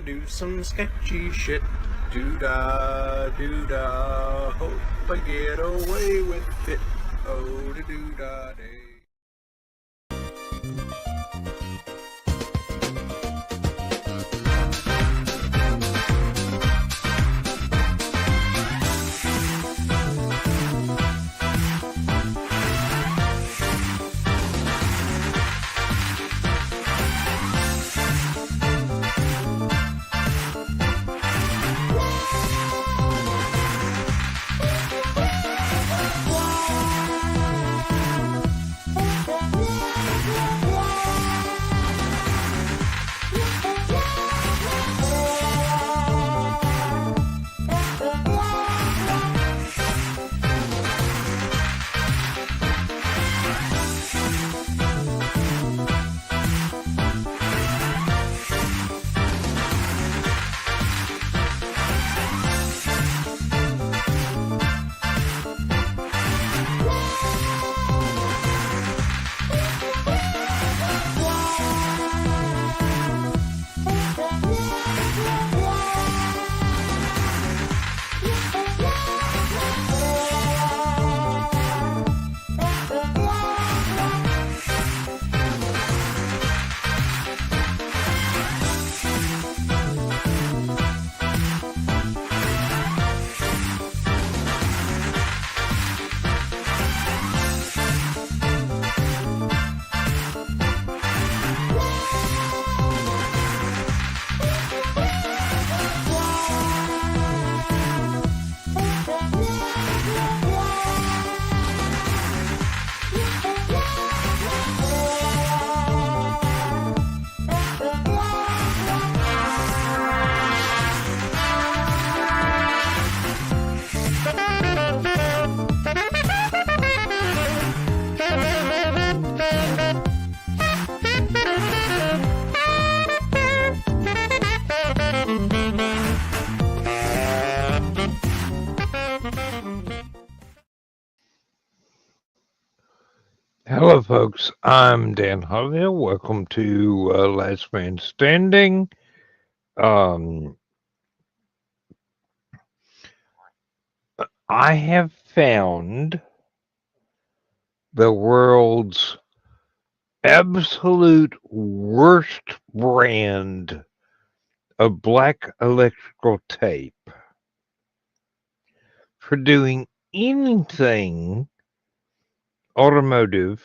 do some sketchy shit. Do-da, do-da, hope I get away with it. Oh, do-da-day. Hello, folks. I'm Dan Hollifield. Welcome to Last Man Standing. I have found the world's absolute worst brand of black electrical tape for doing anything automotive,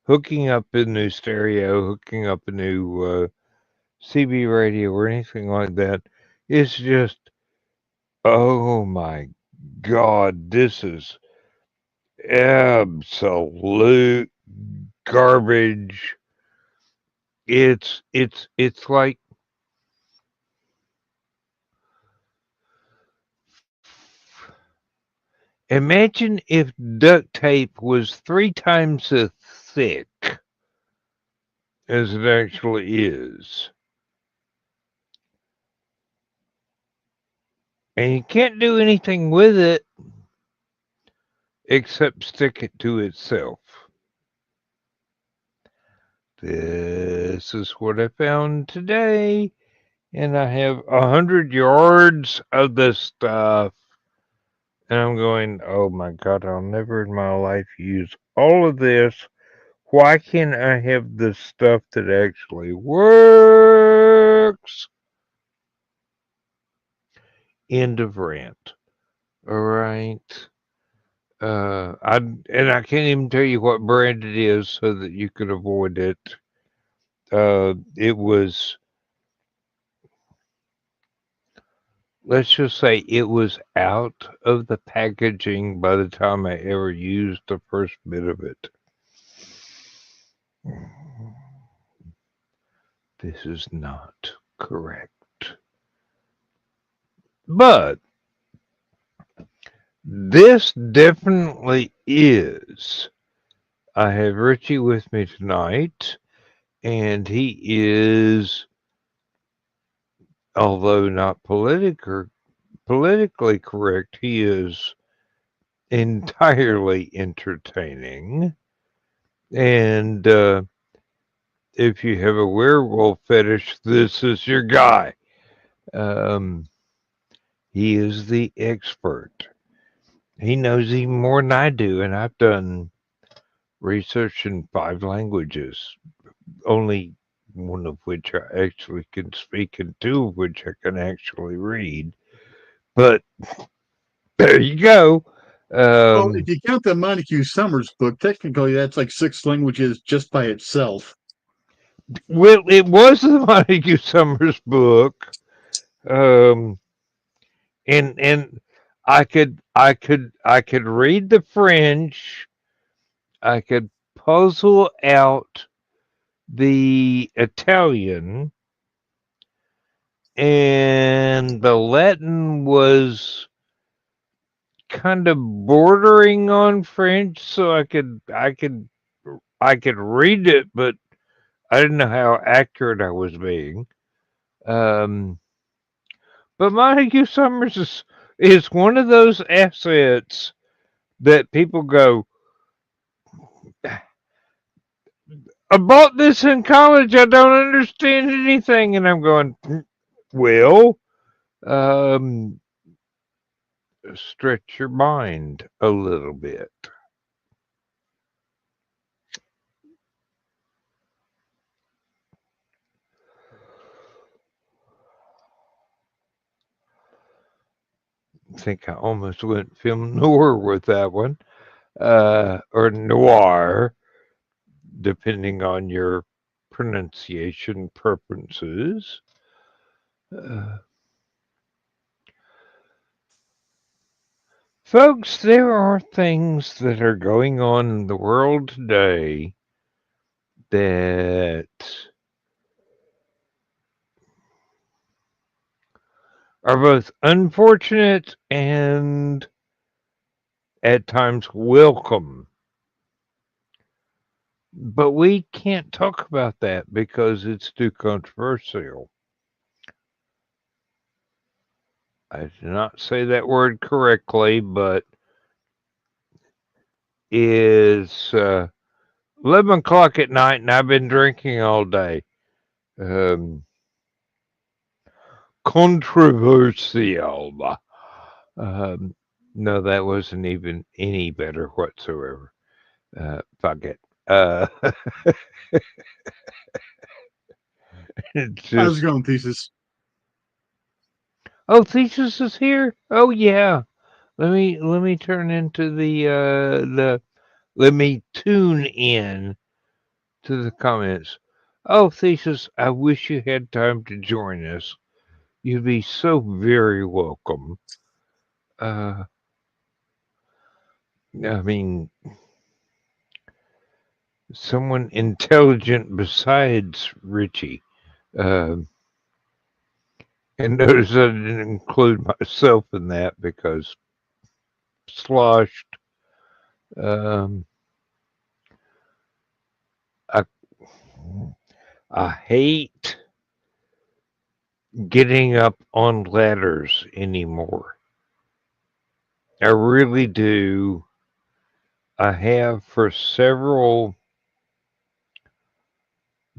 hooking up a new stereo, hooking up a new CB radio or anything like that. It's just, oh my God, this is absolute garbage. It's like imagine if duct tape was 3 times as thick as it actually is. And you can't do anything with it except stick it to itself. This is what I found today. And I have 100 yards of this stuff. And I'm going, oh my God, I'll never in my life use all of this. Why can't I have the stuff that actually works? End of rant. All right. I can't even tell you what brand it is so that you could avoid it. It was, let's just say it was out of the packaging by the time I ever used the first bit of it. This is not correct. But this definitely is. I have Richie with me tonight, and he is, although not politically correct, he is entirely entertaining. And if you have a werewolf fetish, this is your guy. Um, he is the expert. He knows even more than I do, and I've done research in 5 languages, only one of which I actually can speak and 2 of which I can actually read. But there you go. Well, if you count the Montague Summers book, technically that's like 6 languages just by itself. Well, it was the Montague Summers book, um, and I could read the French. I could puzzle out the Italian, and the Latin was kind of bordering on French, so I could read it, but I didn't know how accurate I was being. Um, but Montague Summers is one of those assets that people go, I bought this in college. I don't understand anything, and I'm going, well, um, stretch your mind a little bit. I think I almost went film noir with that one, or noir, depending on your pronunciation preferences. Uh, Folks, there are things that are going on in the world today that are both unfortunate and at times welcome. But we can't talk about that because it's too controversial. I did not say that word correctly, but it's 11 o'clock at night and I've been drinking all day. Um, Controversial. Um, no, that wasn't even any better whatsoever. Fuck it. It's How's it just, going, Thesis? oh, Thesis is here. Oh yeah. Let me turn into let me tune in to the comments. Oh, Thesis, I wish you had time to join us. You'd be so very welcome. Uh, I mean, someone intelligent besides Richie. Uh, and notice I didn't include myself in that because sloshed. Um, I I hate getting up on ladders anymore. I really do. I have for several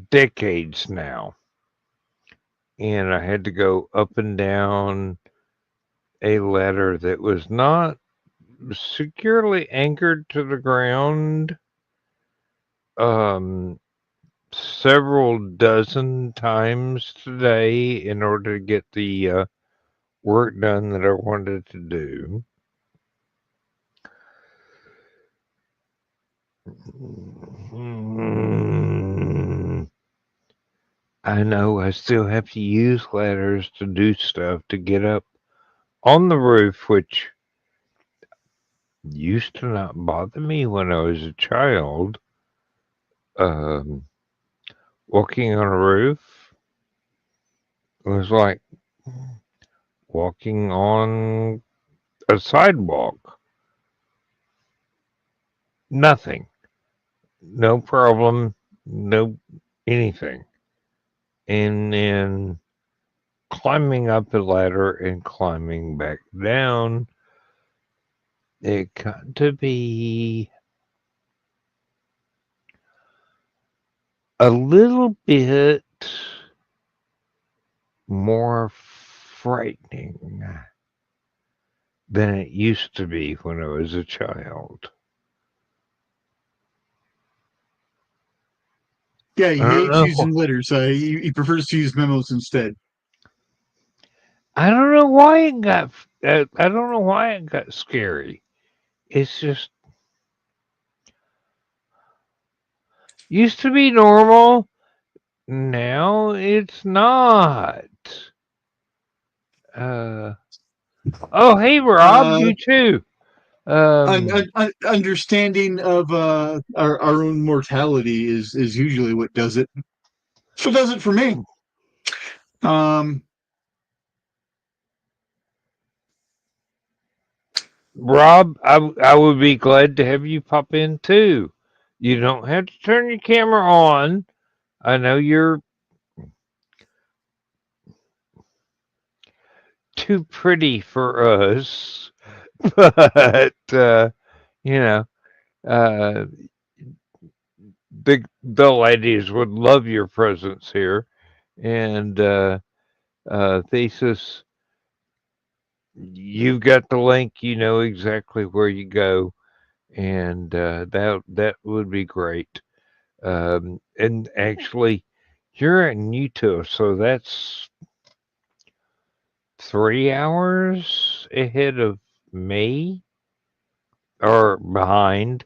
decades now, and I had to go up and down a ladder that was not securely anchored to the ground um, several dozen times today in order to get the work done that I wanted to do. Mm, I know I still have to use ladders to do stuff to get up on the roof, which used to not bother me when I was a child. Um, Walking on a roof was like walking on a sidewalk. Nothing. No problem. No anything. And then climbing up a ladder and climbing back down, it got to be a little bit more frightening than it used to be when I was a child. Yeah, he I don't hates know. using letters. He prefers to use memos instead. I don't know why it got. I don't know why it got scary. It's just used to be normal. Now it's not. Oh, hey, Rob, Uh, you too. Understanding of our own mortality is usually what does it. So does it for me. Um, Rob, I would be glad to have you pop in too. You don't have to turn your camera on. I know you're too pretty for us, but you know, uh, the ladies would love your presence here. And Thesis, you got the link. You know exactly where you go, and that would be great. And actually, you're in Utah, so that's 3 hours ahead of me or behind.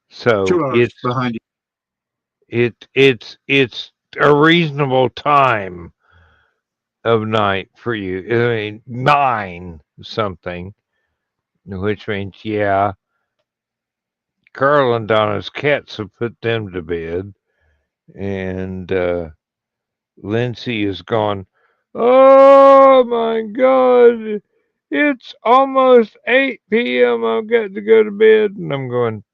So 2 hours behind you. it's a reasonable time of night for you. I mean, 9 something, which means yeah, Carl and Donna's cats have put them to bed, and Lindsay is gone. Oh my God! It's almost 8 p.m. I've got to go to bed, and I'm going.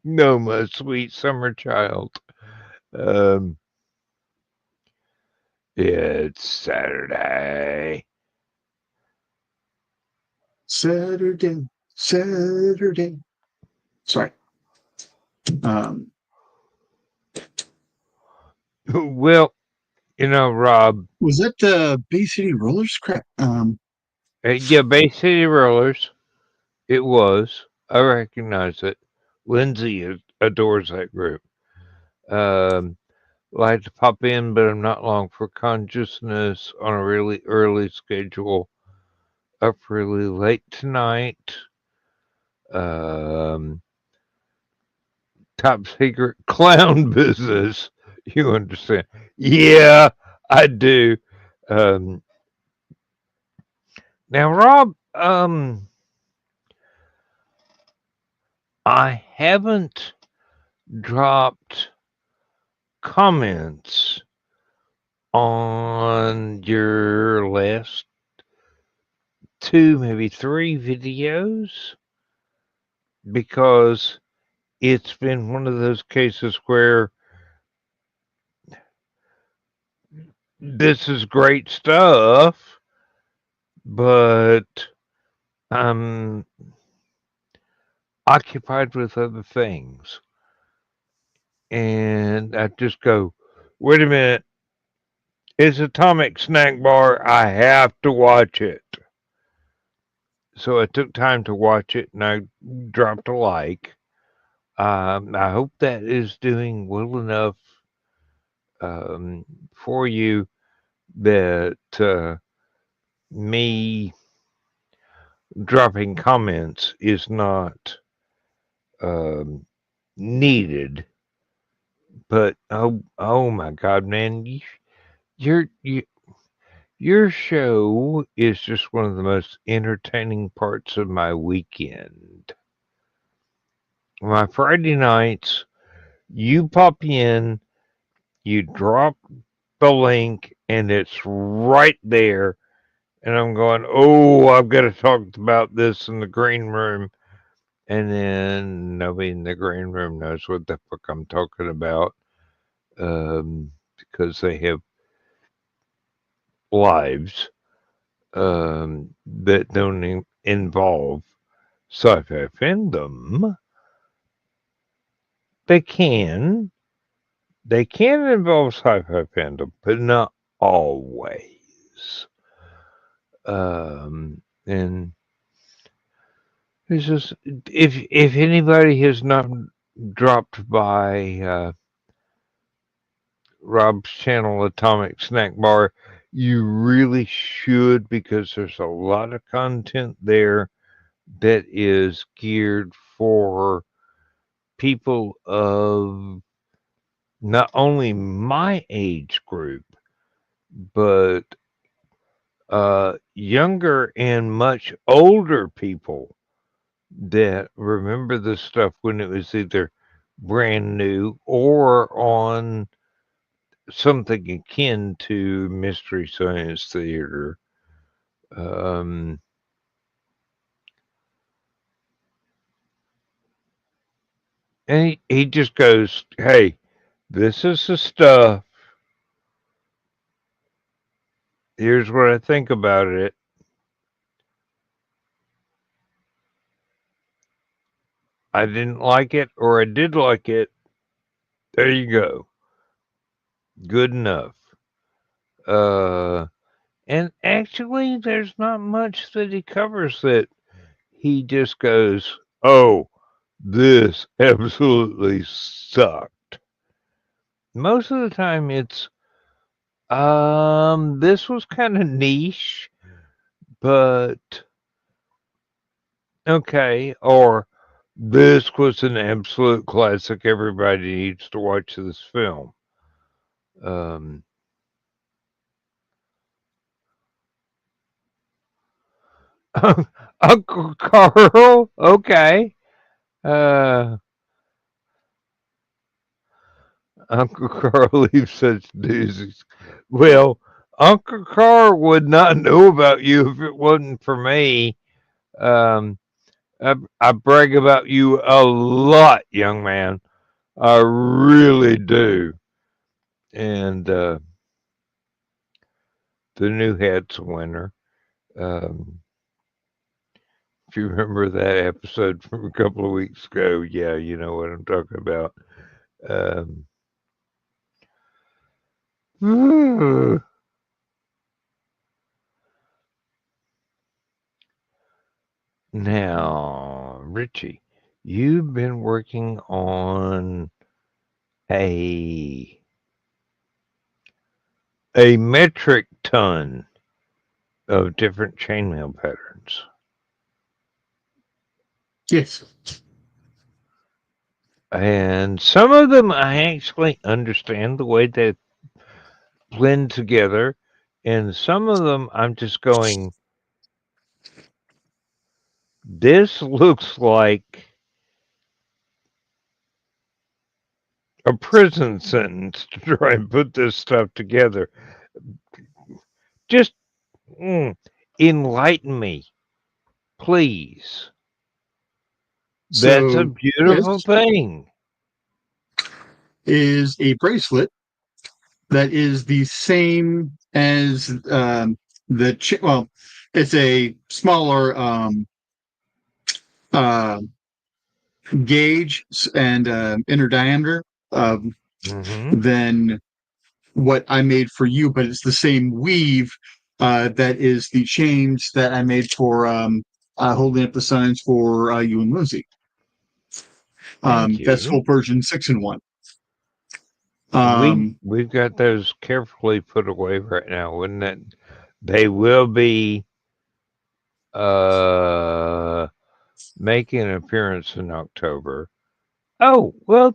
No, my sweet summer child. Um, it's Saturday. Saturday. Sorry. Well, Rob. Was that Bay City Rollers crap? Yeah, Bay City Rollers. It was. I recognize it. Lindsay adores that group. Um, like to pop in, but I'm not long for consciousness on a really early schedule. Up really late tonight. Um, Top secret clown business. You understand? Yeah, I do. Um, Now, Rob, I haven't dropped comments on your last 2, maybe 3 videos because it's been one of those cases where this is great stuff, but I'm occupied with other things. And I just go, wait a minute, it's Atomic Snack Bar. I have to watch it. So I took time to watch it and I dropped a like. I hope that is doing well enough for you that me dropping comments is not needed. But oh my God, man, your show is just one of the most entertaining parts of my weekend. My Friday nights, you pop in, you drop the link, and it's right there. And I'm going, oh, I've got to talk about this in the green room. And then nobody in the green room knows what the fuck I'm talking about because they have lives that don't involve sci-fi fandom. They can involve sci-fi fandom, but not always. And it's just if anybody has not dropped by Rob's channel, Atomic Snack Bar, you really should, because there's a lot of content there that is geared for people of not only my age group, but younger and much older people that remember the stuff when it was either brand new or on something akin to Mystery Science Theater. Um, and he just goes, hey, this is the stuff. Here's what I think about it. I didn't like it, or I did like it. There you go. Good enough. And actually, there's not much that he covers that he just goes, oh, this absolutely sucked. Most of the time, it's, this was kind of niche, but okay, or this was an absolute classic. Everybody needs to watch this film. Um, Uncle Carl, okay. Uh, Uncle Carl leaves such doozies. Well, Uncle Carl would not know about you if it wasn't for me. Um, I brag about you a lot, young man. I really do. And the new hat's a winner. Um, if you remember that episode from a couple of weeks ago, yeah, you know what I'm talking about. Um, now, Richie, you've been working on a metric ton of different chainmail patterns. Yes. And some of them I actually understand the way they blend together, and some of them I'm just going, this looks like a prison sentence to try and put this stuff together. Just enlighten me, please. That's a So beautiful this thing. is a bracelet that is the same as well, it's a smaller uh, gauge and inner diameter Mm-hmm. than what I made for you, but it's the same weave that is the chains that I made for holding up the signs for you and Lucy. Thank That's you. full version 6-in-1. We've got those carefully put away right now, wouldn't it? They will be making an appearance in October. Oh, well,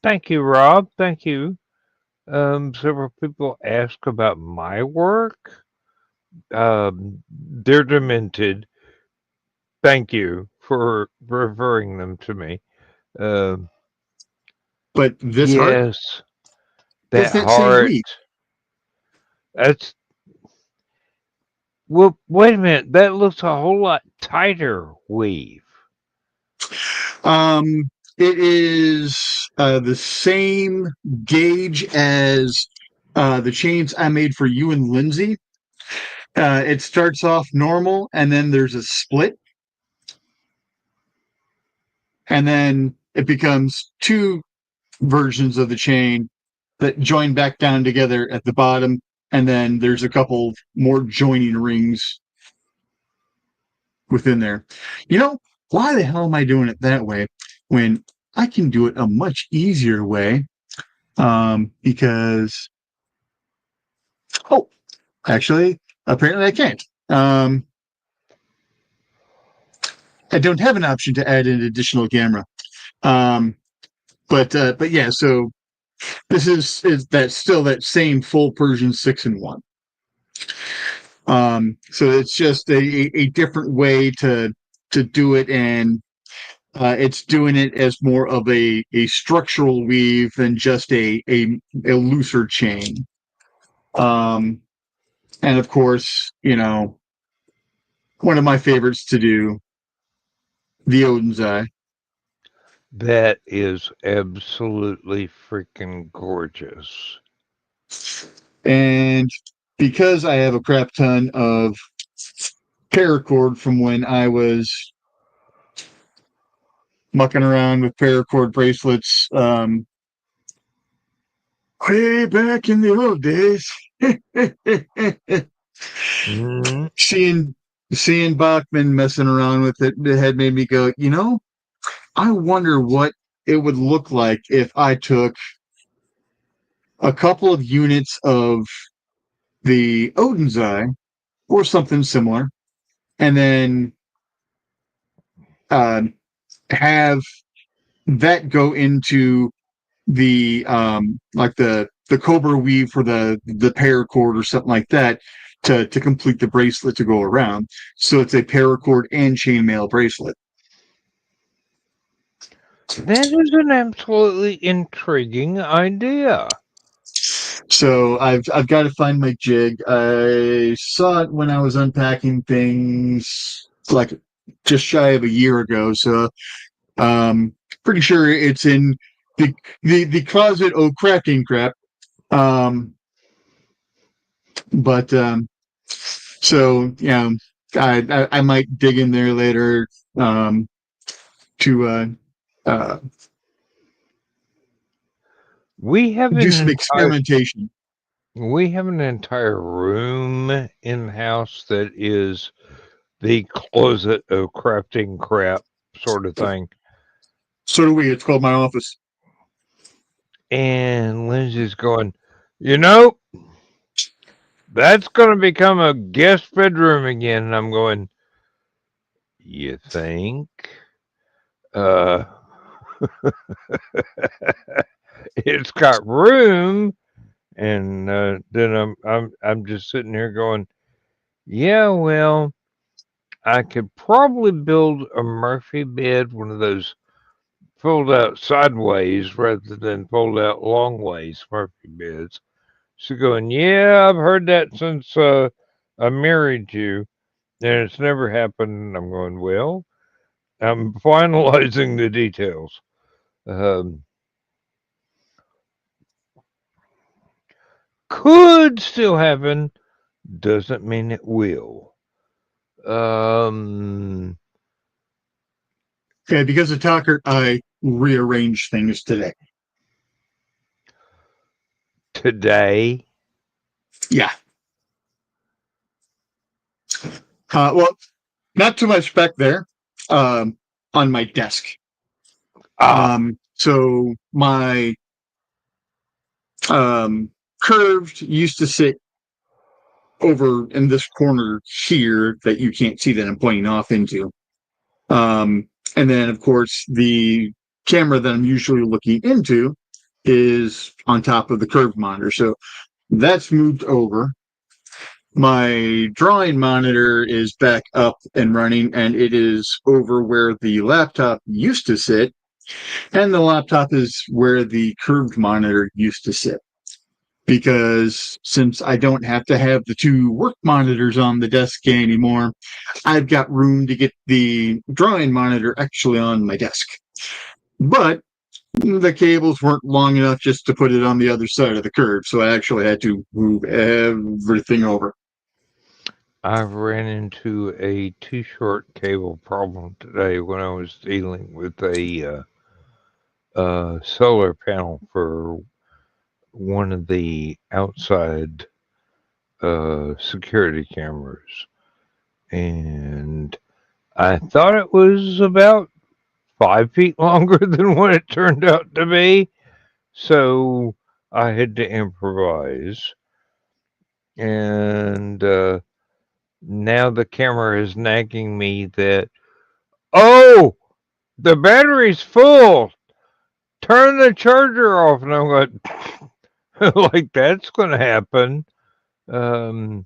thank you, Rob. Thank you. Several people ask about my work. They're demented. Thank you for referring them to me. Um, But this heart, yes, it's that that same heart. weave. That's, well, wait a minute. That looks a whole lot tighter weave. It is the same gauge as the chains I made for you and Lindsay. It starts off normal, and then there's a split, and then it becomes two versions of the chain that join back down together at the bottom, and then there's a couple more joining rings within there. Why the hell am I doing it that way when I can do it a much easier way? Because, actually, apparently I can't. I don't have an option to add an additional camera. But yeah, so this is that same full Persian 6-in-1. So it's just a different way to do it, and it's doing it as more of a structural weave than just a looser chain. And of course, one of my favorites to do, the Odin's Eye. That is absolutely freaking gorgeous. And because I have a crap ton of paracord from when I was mucking around with paracord bracelets, way back in the old days. Mm-hmm. Seeing Bachman messing around with it had made me go, I wonder what it would look like if I took a couple of units of the Odin's Eye or something similar, and then have that go into the like the Cobra weave for the paracord or something like that to complete the bracelet to go around. So it's a paracord and chainmail bracelet. That is an absolutely intriguing idea. So I've got to find my jig. I saw it when I was unpacking things like just shy of a year ago. So pretty sure it's in the closet of crafting crap. But so yeah, I might dig in there later to We have do some experimentation. We have an entire room in the house that is the closet of crafting crap sort of thing. So do we. It's called my office. And Lindsay's going, that's going to become a guest bedroom again. And I'm going, you think? It's got room. And then I'm just sitting here going, yeah, well, I could probably build a Murphy bed, one of those fold out sideways rather than fold out long ways Murphy beds. She's going, yeah, I've heard that since I married you, and it's never happened. And I'm going, well, I'm finalizing the details. Could still happen, doesn't mean it will. Okay, because of Tucker, I rearranged things today. Today? Yeah. Well, not too much back there on my desk. So my curved used to sit over in this corner here that you can't see that I'm pointing off into. And then, of course, the camera that I'm usually looking into is on top of the curved monitor. So that's moved over. My drawing monitor is back up and running, and it is over where the laptop used to sit. And the laptop is where the curved monitor used to sit. Because since I don't have to have the two work monitors on the desk anymore, I've got room to get the drawing monitor actually on my desk. But the cables weren't long enough just to put it on the other side of the curve, so I actually had to move everything over. I ran into a too short cable problem today when I was dealing with a solar panel for one of the outside security cameras. And I thought it was about 5 feet longer than what it turned out to be. So I had to improvise. And now the camera is nagging me that, oh, the battery's full. Turn the charger off. And I'm like that's going to happen. Um,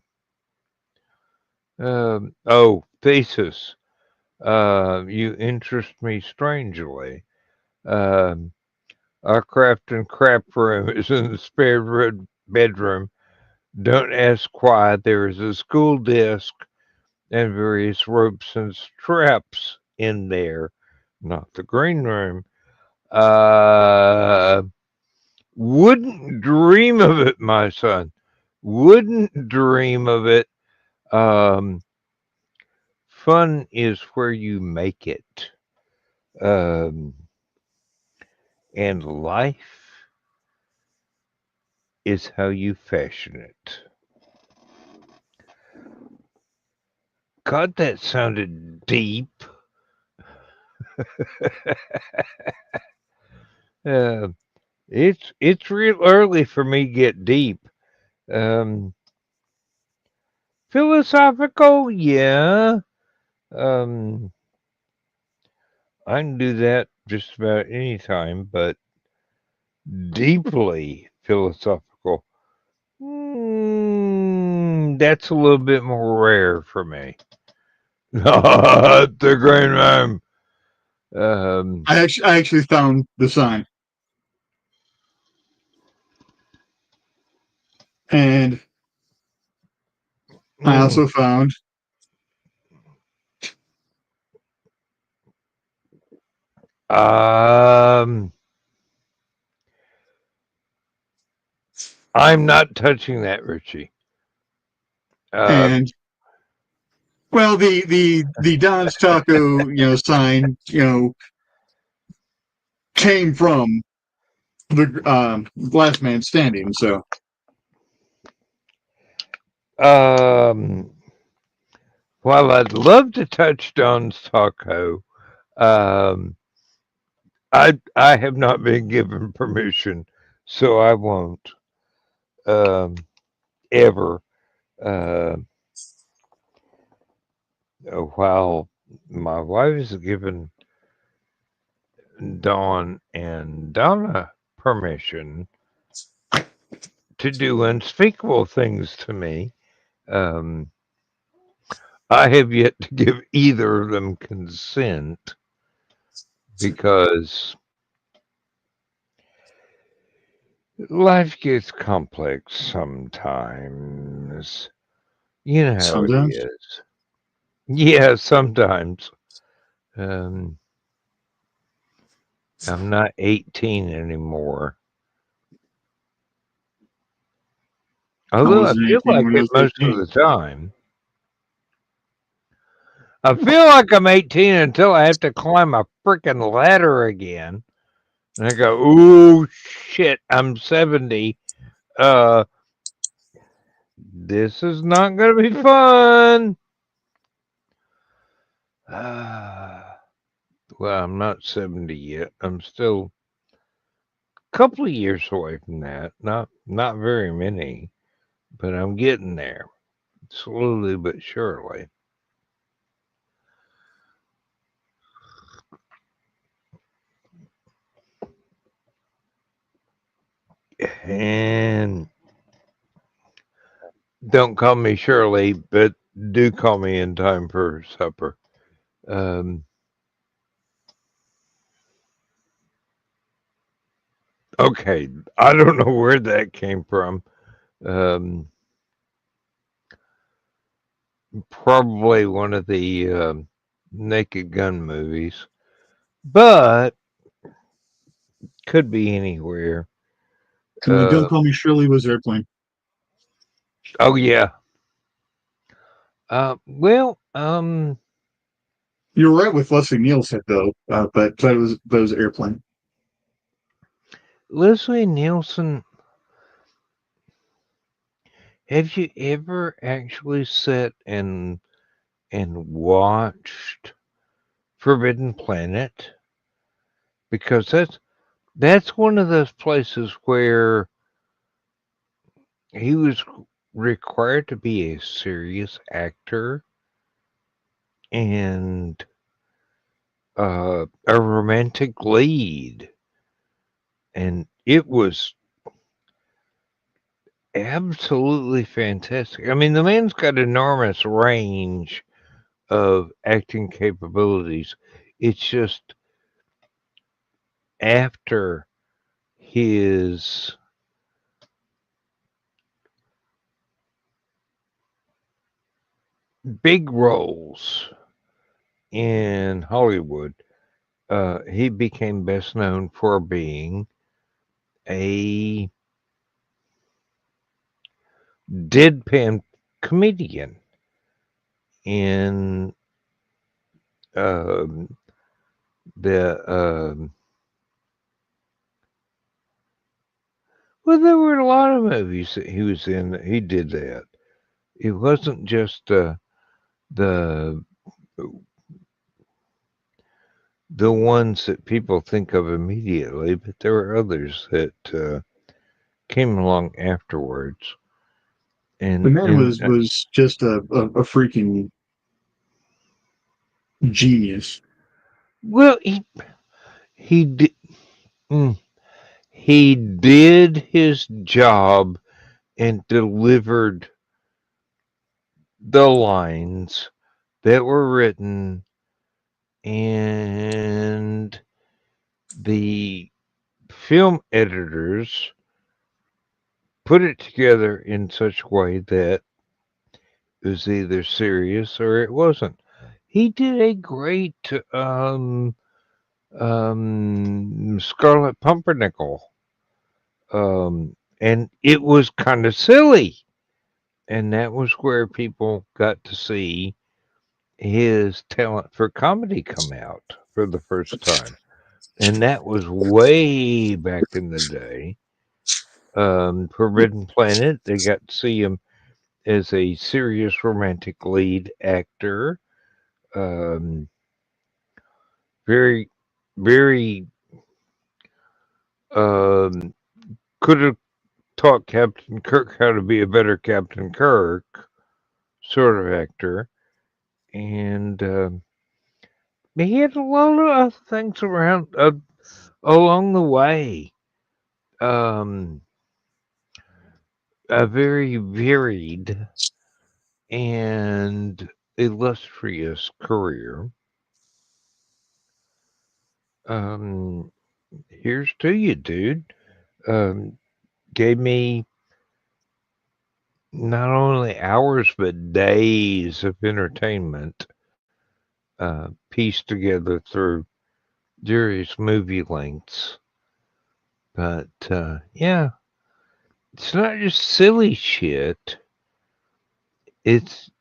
oh, Thesis. You interest me strangely. Um, our craft and crap room is in the spare bedroom. Don't ask why. There is a school desk and various ropes and straps in there. Not the green room. Uh, wouldn't dream of it, my son. Wouldn't dream of it. Um, fun is where you make it. Um, and life is how you fashion it. God, that sounded deep. uh, it's real early for me to get deep. Um, philosophical, yeah. Um, I can do that just about any time, but deeply philosophical, that's a little bit more rare for me. Not the green room. I actually found the sign, and I also found um, I'm not touching that, Richie. and well the Don's Taco sign came from the last man standing. So um, while I'd love to touch Don's Taco, um, I have not been given permission, so I won't um, ever. Uh, while my wife has given Dawn and Donna permission to do unspeakable things to me, um, I have yet to give either of them consent because life gets complex sometimes. You know how it sometimes is. Yeah, sometimes. Um, I'm not 18 anymore. I Although I wasn't feel 18 like when I it was most of 18. the time. I feel like I'm 18 until I have to climb a freaking ladder again. And I go, ooh, shit, I'm 70. Uh, this is not going to be fun. Well, I'm not 70 yet. I'm still a couple of years away from that. Not very many, but I'm getting there slowly but surely. And don't call me Shirley, but do call me in time for supper. Um, okay, I don't know where that came from. Um, probably one of the Naked Gun movies, but could be anywhere. And the Don't Call Me Shirley was Airplane. Oh yeah. Well, You're right with Leslie Nielsen though, but that was Airplane. Leslie Nielsen Have you ever actually sat and watched Forbidden Planet? Because that's one of those places where he was required to be a serious actor and a romantic lead, and it was absolutely fantastic. I mean, the man's got enormous range of acting capabilities. It's just after his big roles in Hollywood, he became best known for being a deadpan comedian in um, the well, there were a lot of movies that he was in that he did that. It wasn't just the the ones that people think of immediately, but there were others that came along afterwards. The And man was just a freaking genius. well, he did he did his job and delivered the lines that were written, and the film editors put it together in such a way that it was either serious or it wasn't. He did a great Scarlet Pumpernickel, and it was kind of silly, and that was where people got to see his talent for comedy come out for the first time, and that was way back in the day. Forbidden Planet, they got to see him as a serious romantic lead actor. Um, very, very um, could have taught Captain Kirk how to be a better Captain Kirk sort of actor, and he had a lot of other things around along the way. Um, a very varied and illustrious career. Um, Here's to you, dude. Um, Gave me not only hours but days of entertainment pieced together through various movie lengths. But yeah, it's not just silly shit. It's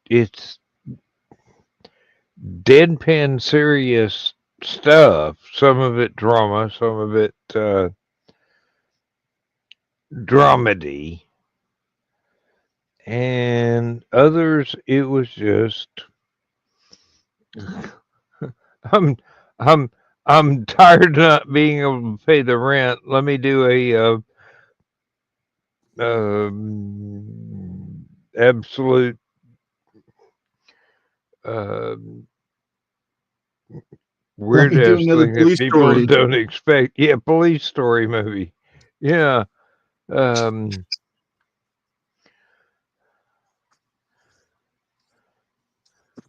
deadpan serious stuff. Some of it drama, some of it dramedy, and others it was just I'm I'm I'm tired of not being able to pay the rent. Let me do a absolute um Let me weird do ass another thing that police people story. don't expect. Yeah, police story movie. Yeah. Um,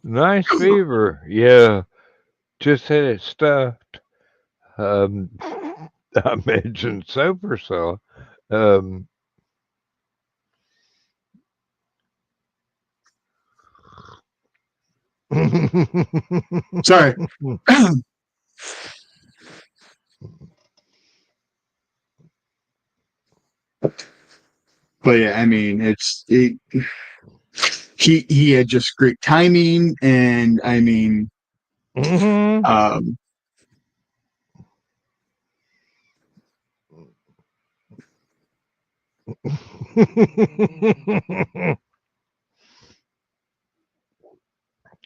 Nice fever. Yeah. Just had it stuffed. Um, I mentioned soap so. Um, Sorry. But yeah, I mean, he had just great timing, and I mean, Mhm. um,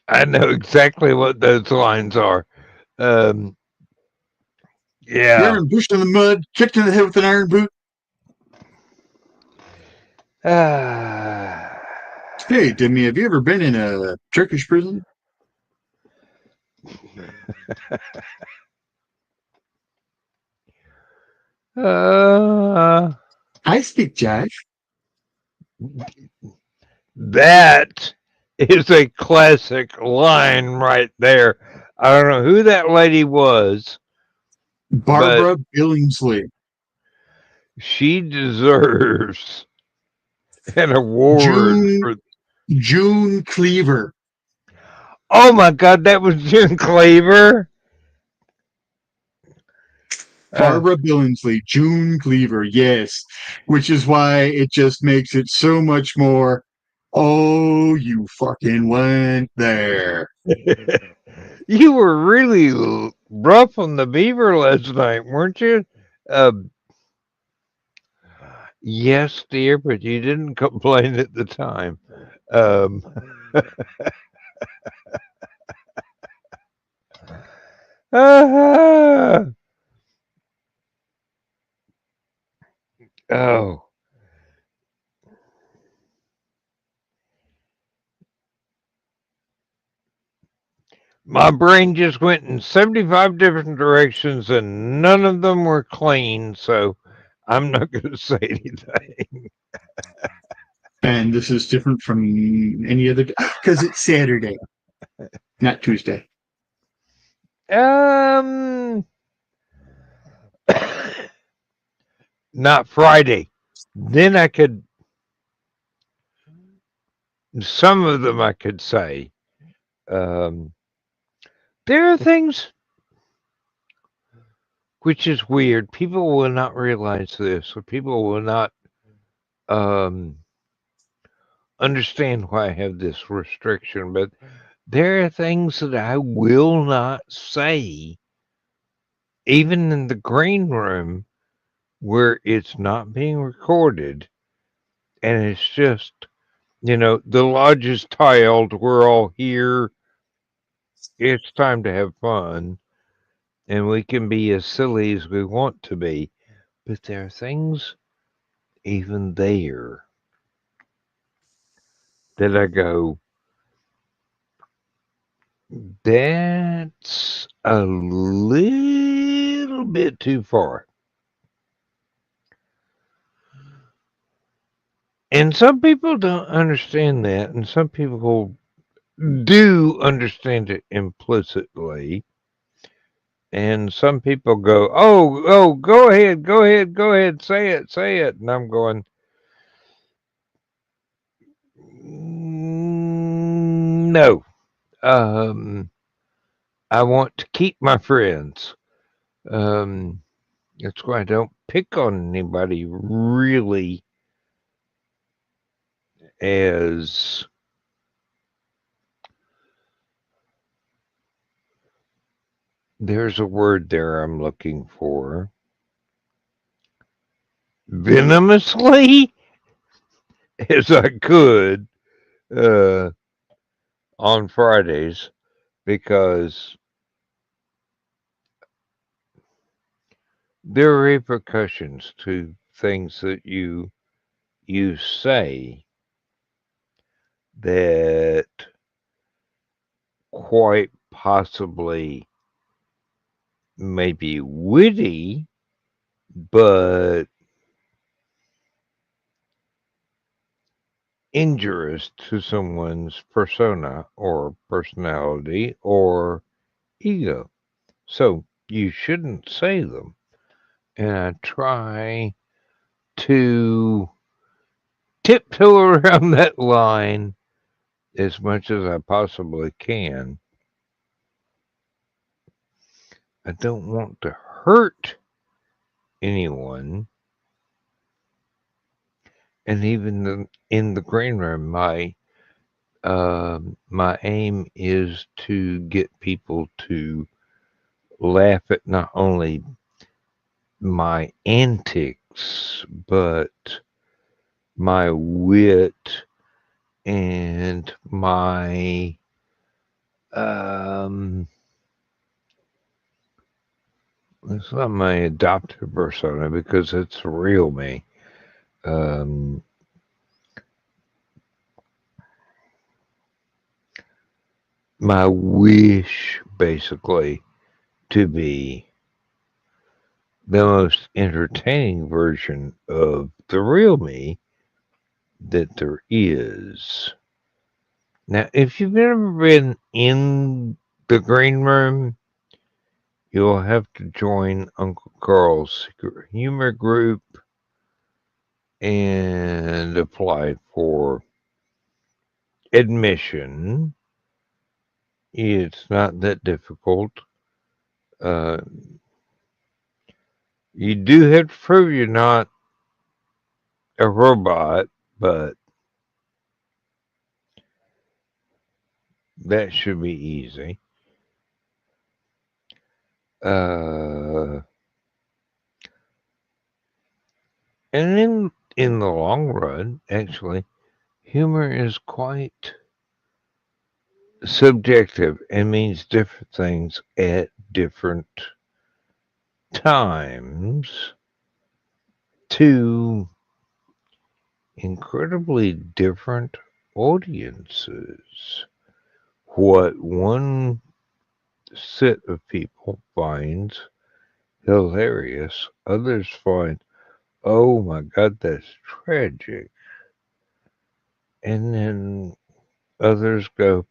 I know exactly what those lines are. Um, You yeah. ever been pushed in the mud, kicked in the head with an iron boot? Hey, Demi, have you ever been in a Turkish prison? Uh, I speak jive. that is a classic line right there. I don't know who that lady was, but Barbara Billingsley. she deserves an award June for. June Cleaver. Oh my God, that was Jim Cleaver. Barbara Billingsley, June Cleaver, yes. Which is why it just makes it so much more. Oh, you fucking went there. You were really rough on the beaver last night, weren't you? Uh, yes, dear, but you didn't complain at the time. Um, oh, my brain just went in 75 different directions and none of them were clean, so I'm not going to say anything. And this is different from any other day because it's Saturday, not Tuesday. Not Friday. Then I could, some of them I could say. Um, there are things which is weird. People will not realize this, or people will not um, understand why I have this restriction, but there are things that I will not say, even in the green room where it's not being recorded. And it's just, the lodge is tiled. We're all here. It's time to have fun. And we can be as silly as we want to be. But there are things even there that I go, that's a little bit too far. And some people don't understand that, and some people do understand it implicitly. And some people go, oh, go ahead, say it. And I'm going, no. I want to keep my friends. That's why I don't pick on anybody really as there's a word there I'm looking for. Venomously as I could on Fridays because there are repercussions to things that you say that quite possibly may be witty, but injurious to someone's persona or personality or ego. So you shouldn't say them. And I try to tiptoe around that line as much as I possibly can. I don't want to hurt anyone. And even in the green room, my aim is to get people to laugh at not only my antics, but my wit and my it's not my adopted persona because it's real me. My wish, basically, to be the most entertaining version of the real me that there is. Now, if you've ever been in the green room, you'll have to join Uncle Carl's secret humor group and apply for admission. It's not that difficult. Uh, you do have to prove you're not a robot, but that should be easy. And in the long run, actually, humor is quite subjective and means different things at different times to incredibly different audiences. What one set of people finds hilarious, others find, oh my god, that's tragic. And then others go,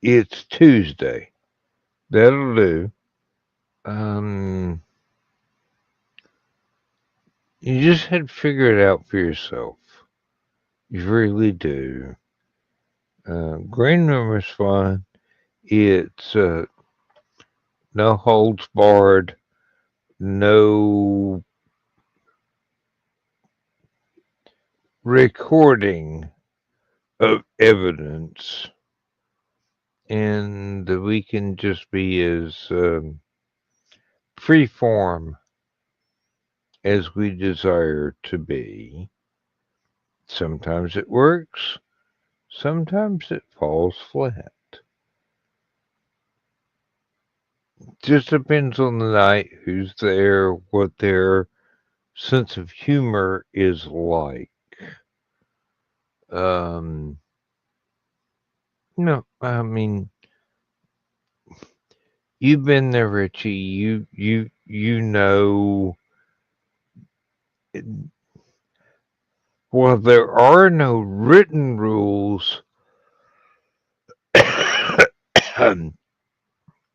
it's Tuesday. That'll do. You just had to figure it out for yourself. You really do. Green room is fun. It's no holds barred, no recording of evidence, and we can just be as freeform as we desire to be. Sometimes it works, sometimes it falls flat. Just depends on the night, who's there, what their sense of humor is like. No, I mean, you've been there, Richie. You know. Well, there are no written rules.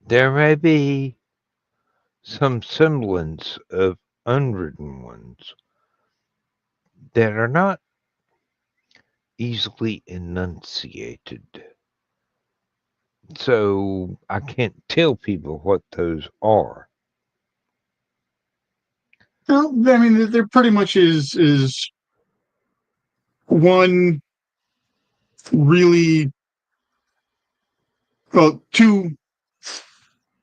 There may be some semblance of unwritten ones that are not easily enunciated. So I can't tell people what those are. Well, I mean, there pretty much is one really, well, two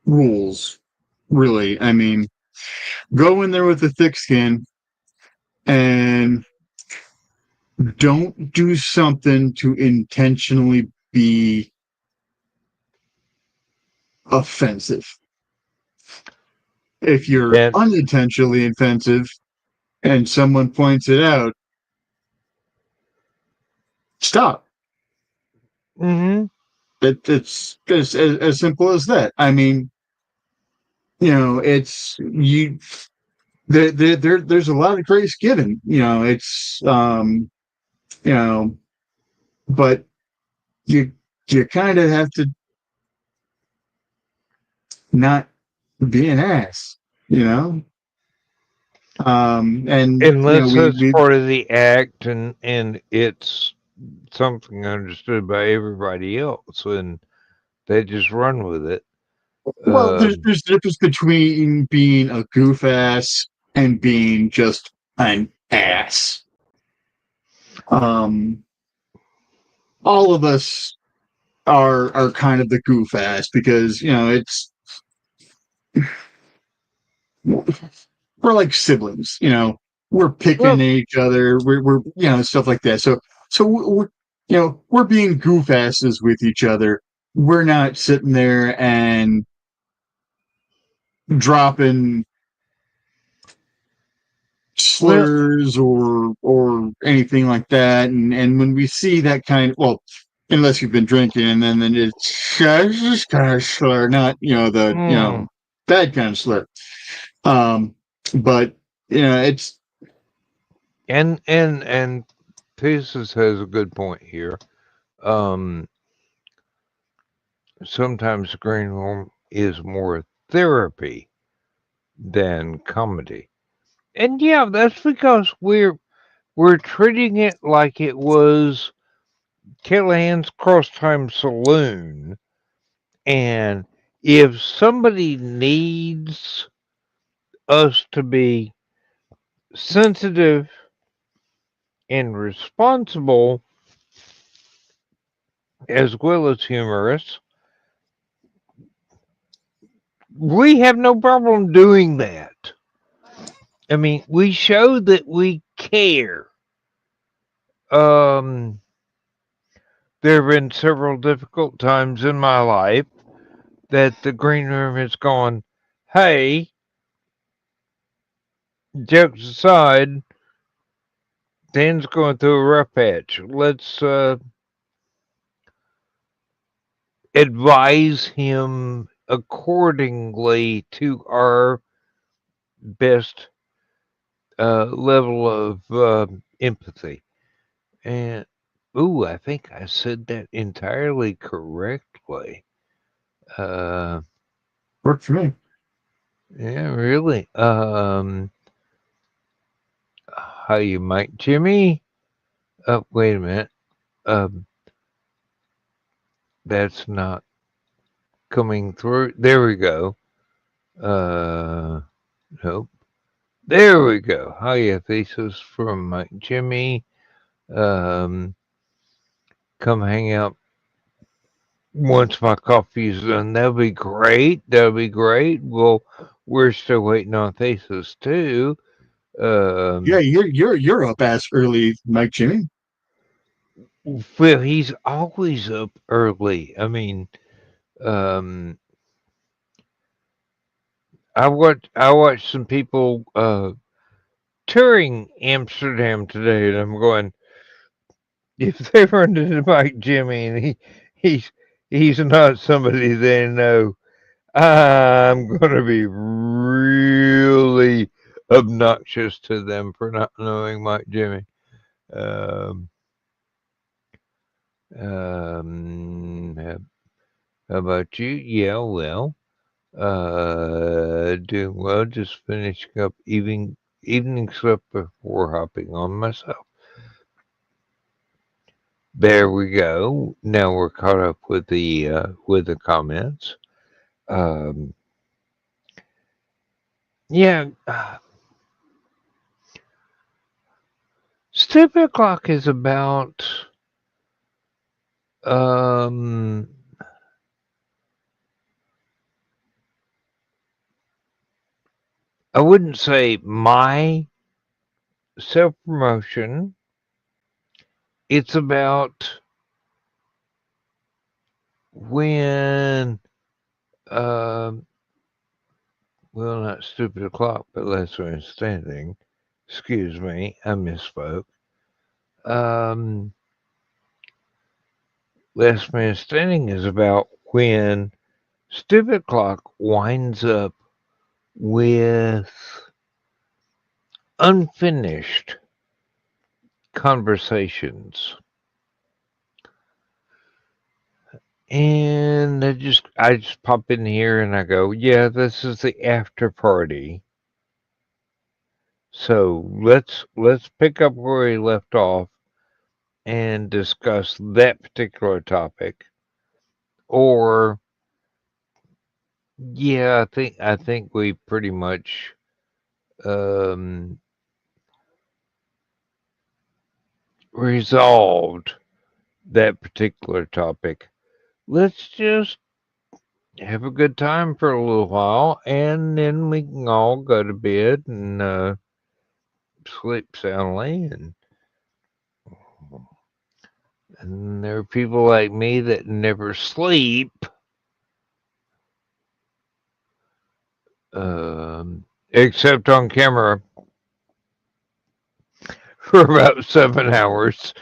rules, really. I mean, go in there with a thick skin and don't do something to intentionally be offensive. If you're And unintentionally offensive and someone points it out, stop. mm-hmm. It's as simple as that. I mean, it's you. There's a lot of grace given. It's but you kind of have to not be an ass. And Unless that's we part of the act and it's something understood by everybody else and they just run with it. well, there's a difference between being a goof ass and being just an ass. All of us are kind of the goof ass because it's we're like siblings. we're picking at each other. We're stuff like that. So we're we're being goof asses with each other. We're not sitting there and dropping slurs or anything like that. And when we see that unless you've been drinking, and then it's this kind of slur, not the bad kind of slur. But it's and Thesis has a good point here. Sometimes the green room is more therapy than comedy. And yeah, that's because we're treating it like it was Callahan's Cross Time Saloon. And if somebody needs us to be sensitive and responsible as well as humorous, we have no problem doing that. I mean, we show that we care. There have been several difficult times in my life that the green room has gone, hey, jokes aside, Dan's going through a rough patch. Let's advise him accordingly to our best level of empathy. And, I think I said that entirely correctly. worked for me. Yeah, really. How you might, Jimmy? Wait a minute. That's not coming through. There we go. Nope. There we go. Hiya, Thesis from Mike Jimmy. Come hang out once my coffee's done. That'll be great. That'll be great. Well, we're still waiting on Thesis too. Yeah, you're up ass early, Mike Jimmy. Well, he's always up early. I mean, I watched some people touring Amsterdam today, and I'm going, if they run into Mike Jimmy and he's not somebody they know, I'm gonna be really obnoxious to them for not knowing Mike Jimmy. How about you? Yeah, well, doing well. Just finishing up evening stuff before hopping on myself. There we go. Now we're caught up with the comments. Yeah, Stupid Clock is about I wouldn't say my self promotion. It's about when well, not Stupid O'Clock, but Last Man Standing. Excuse me, I misspoke. Last Man Standing is about when Stupid Clock winds up with unfinished conversations. And I just pop in here and I go, yeah, this is the after party. So let's pick up where we left off and discuss that particular topic. Or yeah, I think we pretty much resolved that particular topic. Let's just have a good time for a little while, and then we can all go to bed and sleep soundly, and there are people like me that never sleep. Except on camera for about 7 hours.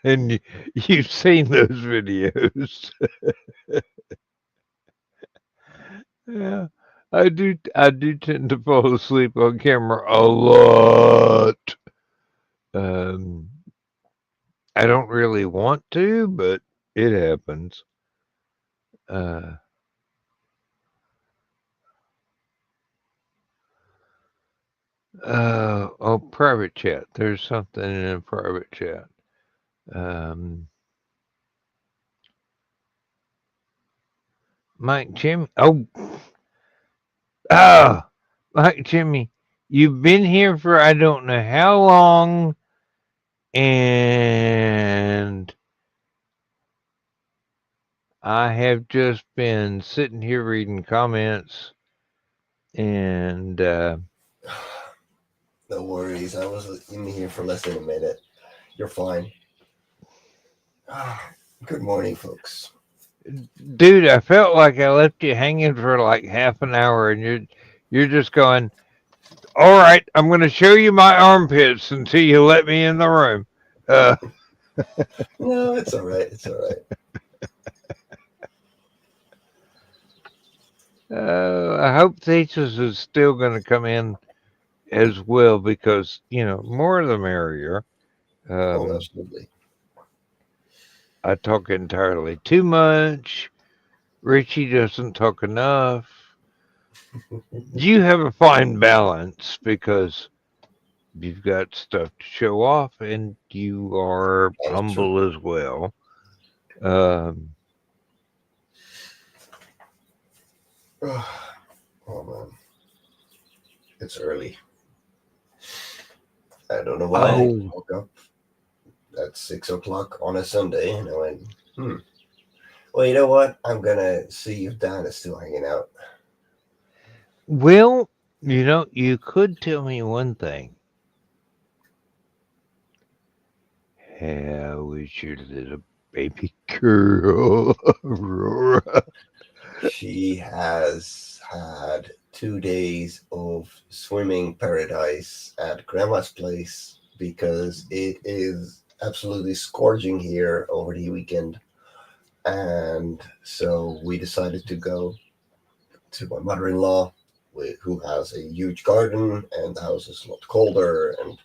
And you've seen those videos. Yeah, I do tend to fall asleep on camera a lot. Um, I don't really want to, but it happens. Private chat. There's something in a private chat. Mike Jimmy. Mike Jimmy, you've been here for I don't know how long, and I have just been sitting here reading comments, and No worries. I was in here for less than a minute. You're fine. Good morning, folks. Dude, I felt like I left you hanging for like half an hour, and you're just going, all right, I'm going to show you my armpits until you let me in the room. No, it's all right. It's all right. I hope Thesis is still going to come in as well because, more the merrier. Absolutely. I talk entirely too much. Richie doesn't talk enough. You have a fine balance because you've got stuff to show off and you are humble as well. Oh, man. It's early. I don't know why I woke up at 6 o'clock on a Sunday and I went, well, you know what? I'm going to see if Dan is still hanging out. Well, you could tell me one thing. How is your little baby girl, Aurora? She has had 2 days of swimming paradise at Grandma's place because it is absolutely scorching here over the weekend. And so we decided to go to my mother-in-law, who has a huge garden, and the house is a lot colder, and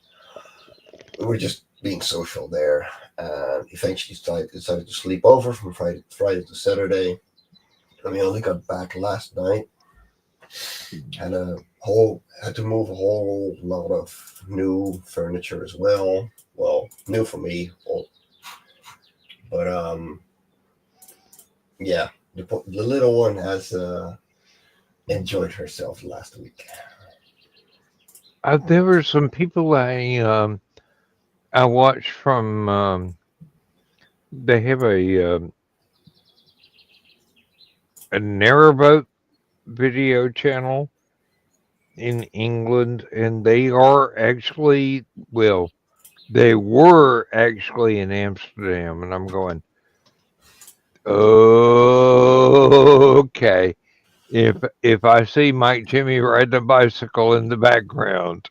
we were just being social there. And eventually decided to sleep over from Friday to Saturday. And we only got back last night. Had to move a whole lot of new furniture as well. Well, new for me, but yeah, the little one has enjoyed herself last week. There were some people I watched from. They have a narrowboat video channel in England, and they are actually they were actually in Amsterdam, and I'm going, okay. If I see Mike Jimmy riding a bicycle in the background.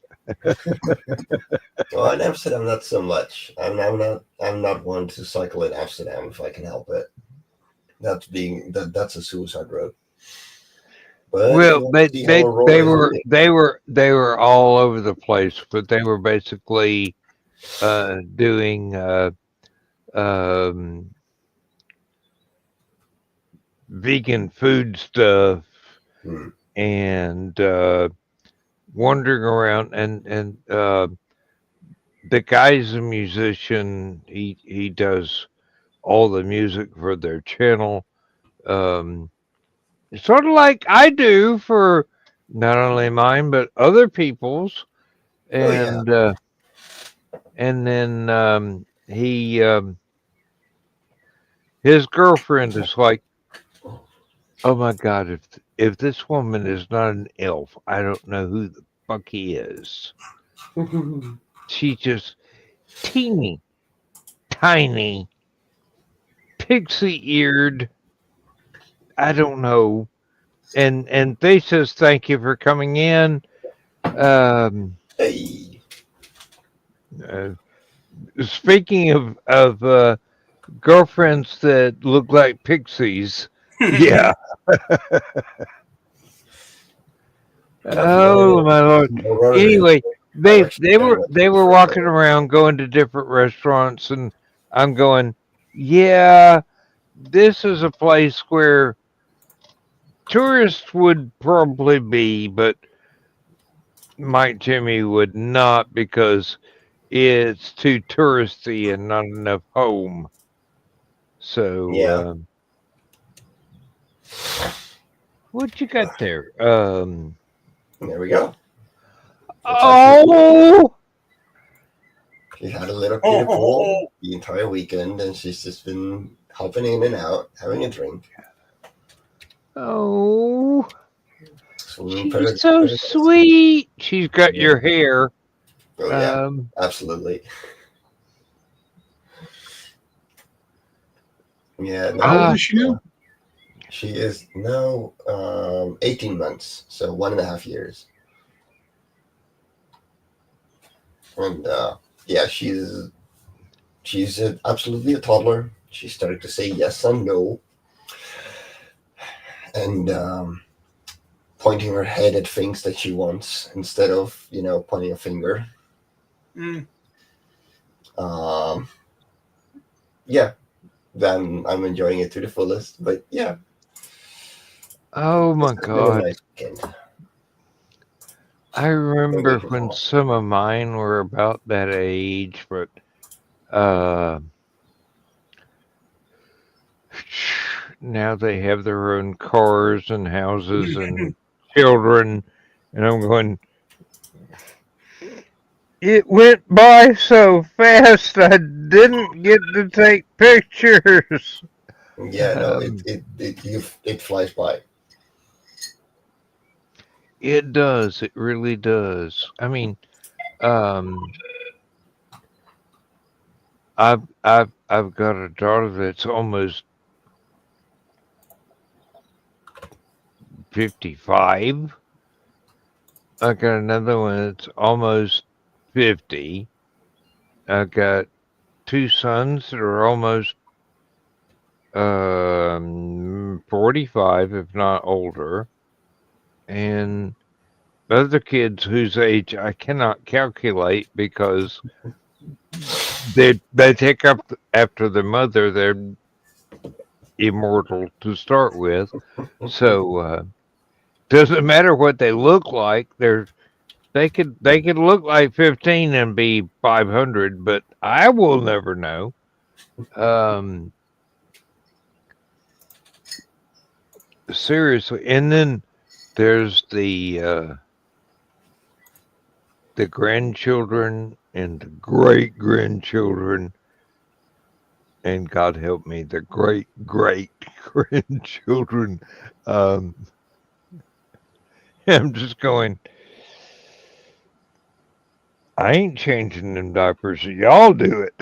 Well, in Amsterdam, not so much. I'm not one to cycle in Amsterdam if I can help it. That's a suicide road. But well, they were all over the place, but they were basically doing vegan food stuff and wandering around, and the guy's a musician. He does all the music for their channel. Sort of like I do for not only mine but other people's. And and then his girlfriend is like, oh my God, if this woman is not an elf, I don't know who the fuck he is. She's just teeny, tiny, pixie-eared. I don't know. And they says thank you for coming in. Hey. Uh, Speaking of girlfriends that look like pixies, yeah. Oh my lord. Anyway, they were walking around, going to different restaurants, and I'm going, yeah, this is a place where tourists would probably be, but Mike Jimmy would not because it's too touristy and not enough home. So, Yeah. what you got there? There we go. Oh, She had a little kiddie pool the entire weekend, and she's just been hopping in and out, having a drink. oh, Swimming she's so sweet. She's got your hair. Oh yeah, absolutely. Yeah. How old is she now? She is now 18 months, so 1.5 years. And yeah, she's absolutely a toddler. She started to say yes and no, and pointing her head at things that she wants instead of pointing a finger. Yeah, then I'm enjoying it to the fullest. But yeah. Oh my god. Nice weekend. I remember when some of mine were about that age, but now they have their own cars and houses and children, and I'm going, it went by so fast I didn't get to take pictures. Yeah, no, it flies by. It does. It really does. I mean, I've got a daughter that's almost 55. I got another one that's almost 50. I got 2 sons that are almost 45, if not older, and other kids whose age I cannot calculate because they take up after their mother. They're immortal to start with, so doesn't matter what they look like. They could look like 15 and be 500, but I will never know. Seriously, and then there's the grandchildren and the great grandchildren, and God help me, the great great grandchildren. I'm just going, I ain't changing them diapers. Y'all do it.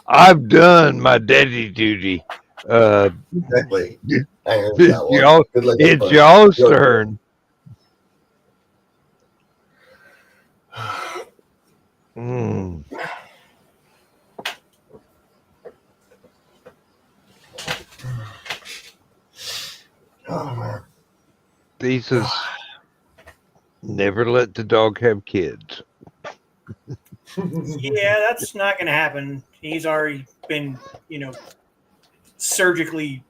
I've done my daddy duty. Exactly. It's y'all's turn. Oh man. Thesis: never let the dog have kids. Yeah, that's not going to happen. He's already been, surgically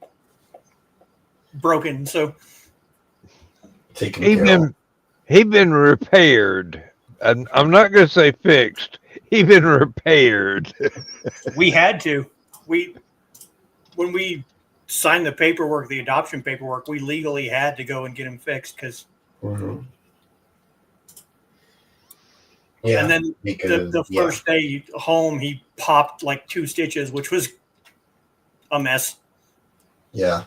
broken. So He been repaired. I'm not going to say fixed. He been repaired. We had to. When we signed the paperwork, the adoption paperwork, we legally had to go and get him fixed because. Mm-hmm. Yeah, and then the first day home, he popped like 2 stitches, which was a mess. Yeah.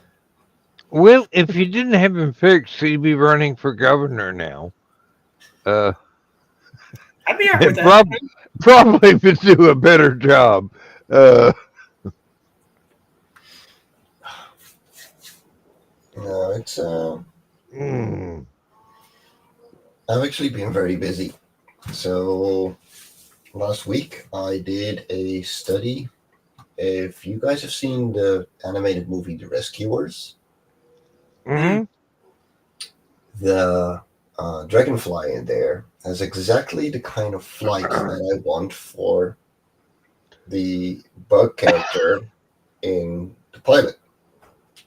Well, if you didn't have him fixed, he'd be running for governor now. Uh, I'd be alright with and that. probably would do a better job. No, it's Mm. I've actually been very busy. So last week I did a study. If you guys have seen the animated movie The Rescuers, Hmm. the dragonfly in there has exactly the kind of flight that I want for the bug character in the pilot.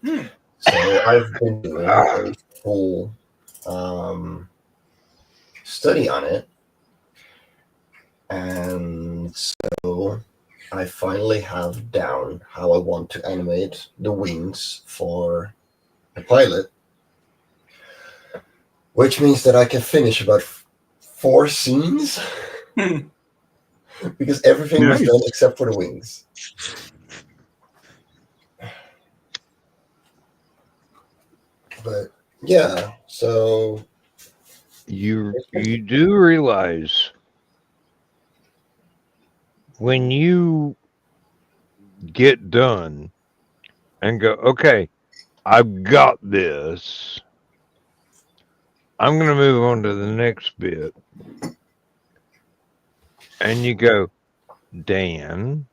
Hmm. So I've been doing a full study on it, and so I finally have down how I want to animate the wings for the pilot, which means that I can finish about 4 scenes Hmm. because everything was Nice. done except for the wings. But yeah, so You do realize when you get done and go, okay, I've got this. I'm going to move on to the next bit. And you go, Dan,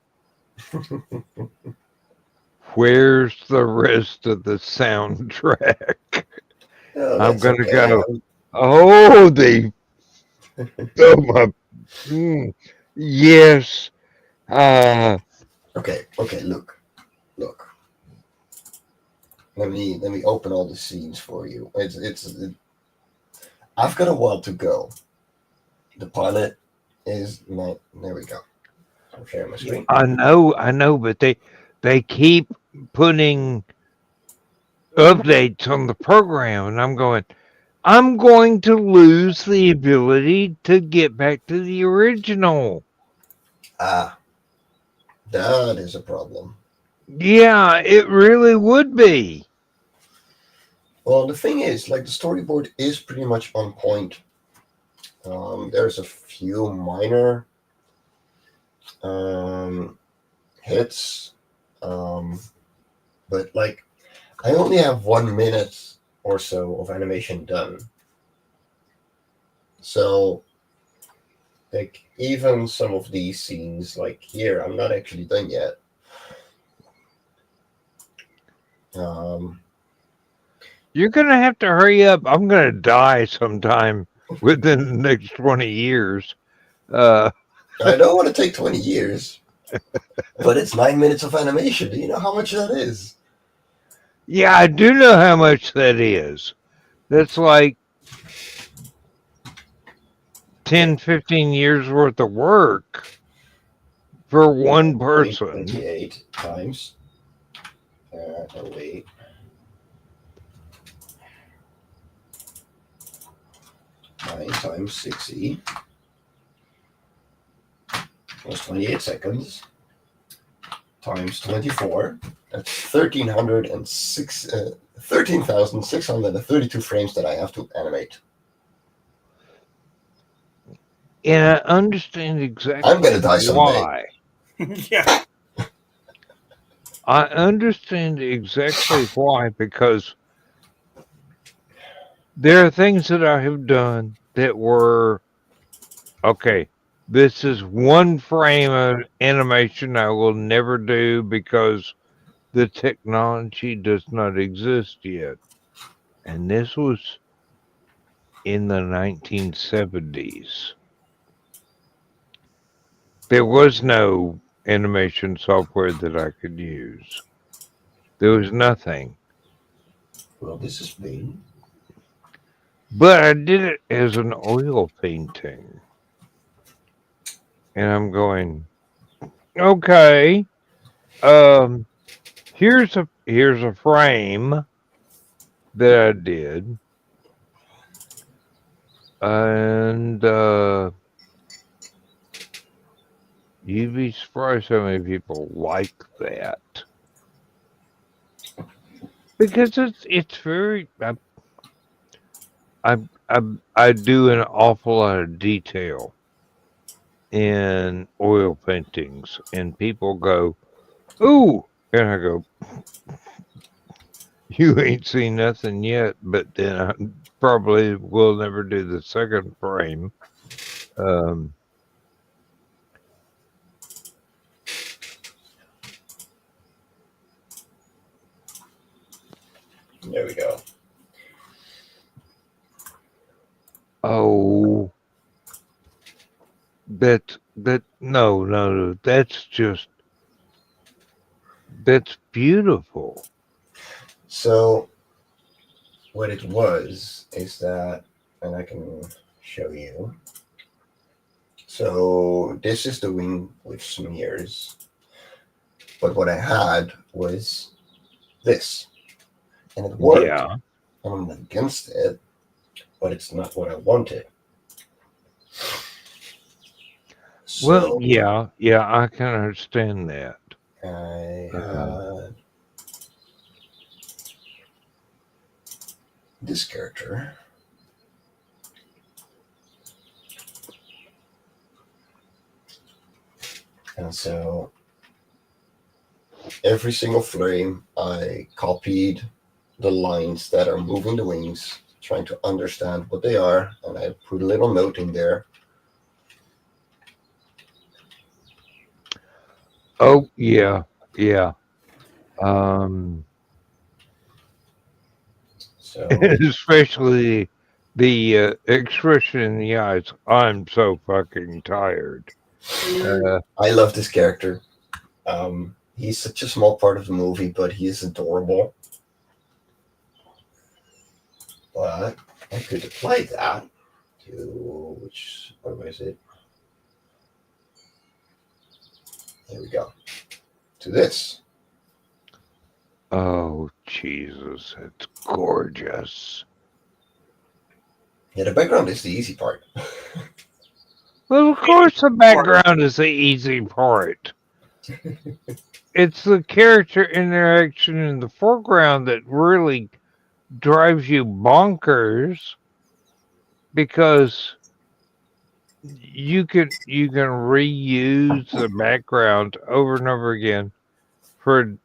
where's the rest of the soundtrack? oh, I'm that's going to okay. go, oh, oh my, yes. Okay, look. Let me open all the scenes for you. I've got a while to go. The pilot is not. There we go. I'm sharing my screen. I know, but they keep putting updates on the program, and I'm going to lose the ability to get back to the original. Ah, that is a problem. Yeah, it really would be. Well, the thing is, like, the storyboard is pretty much on point. There's a few minor hits, but like, I only have 1 minute or so of animation done. So, like, even some of these scenes, like here, I'm not actually done yet. You're gonna have to hurry up. I'm gonna die sometime within the next 20 years. I don't want to take 20 years, but it's 9 minutes of animation. Do you know how much that is? Yeah, I do know how much that is. That's like 10, 15 years worth of work for one person. 28 times. Oh, wait. 9 times 60 plus 28 seconds times 24. That's 13,632 frames that I have to animate. And I understand exactly I'm gonna die someday. why. Yeah. I understand exactly why, because there are things that I have done that were, okay, this is one frame of animation I will never do because the technology does not exist yet. And this was in the 1970s. There was no animation software that I could use. There was nothing. Well, this is mean. But I did it as an oil painting. And I'm going, okay, here's a frame that I did. And you'd be surprised how many people like that. Because it's very I I do an awful lot of detail in oil paintings, and people go, "Ooh," and I go, "You ain't seen nothing yet." But then I probably will never do the second frame. Um, There we go. oh, no, that's beautiful. So what it was is that, and I can show you. So this is the wing with smears, but what I had was this, and it worked. Yeah. And I'm against it, but it's not what I wanted. Well, So yeah, I can understand that. I Um, had this character. And so every single frame, I copied the lines that are moving the wings, trying to understand what they are, and I put a little note in there. oh, yeah. Um, So especially the expression in the eyes. I'm so fucking tired. I love this character. He's such a small part of the movie, but he is adorable. But I could apply that to where was it? There we go. To this. Oh, Jesus, it's gorgeous. Yeah, the background is the easy part. Well, of course, the background is the easy part. It's the character interaction in the foreground that really drives you bonkers because you can reuse the background over and over again for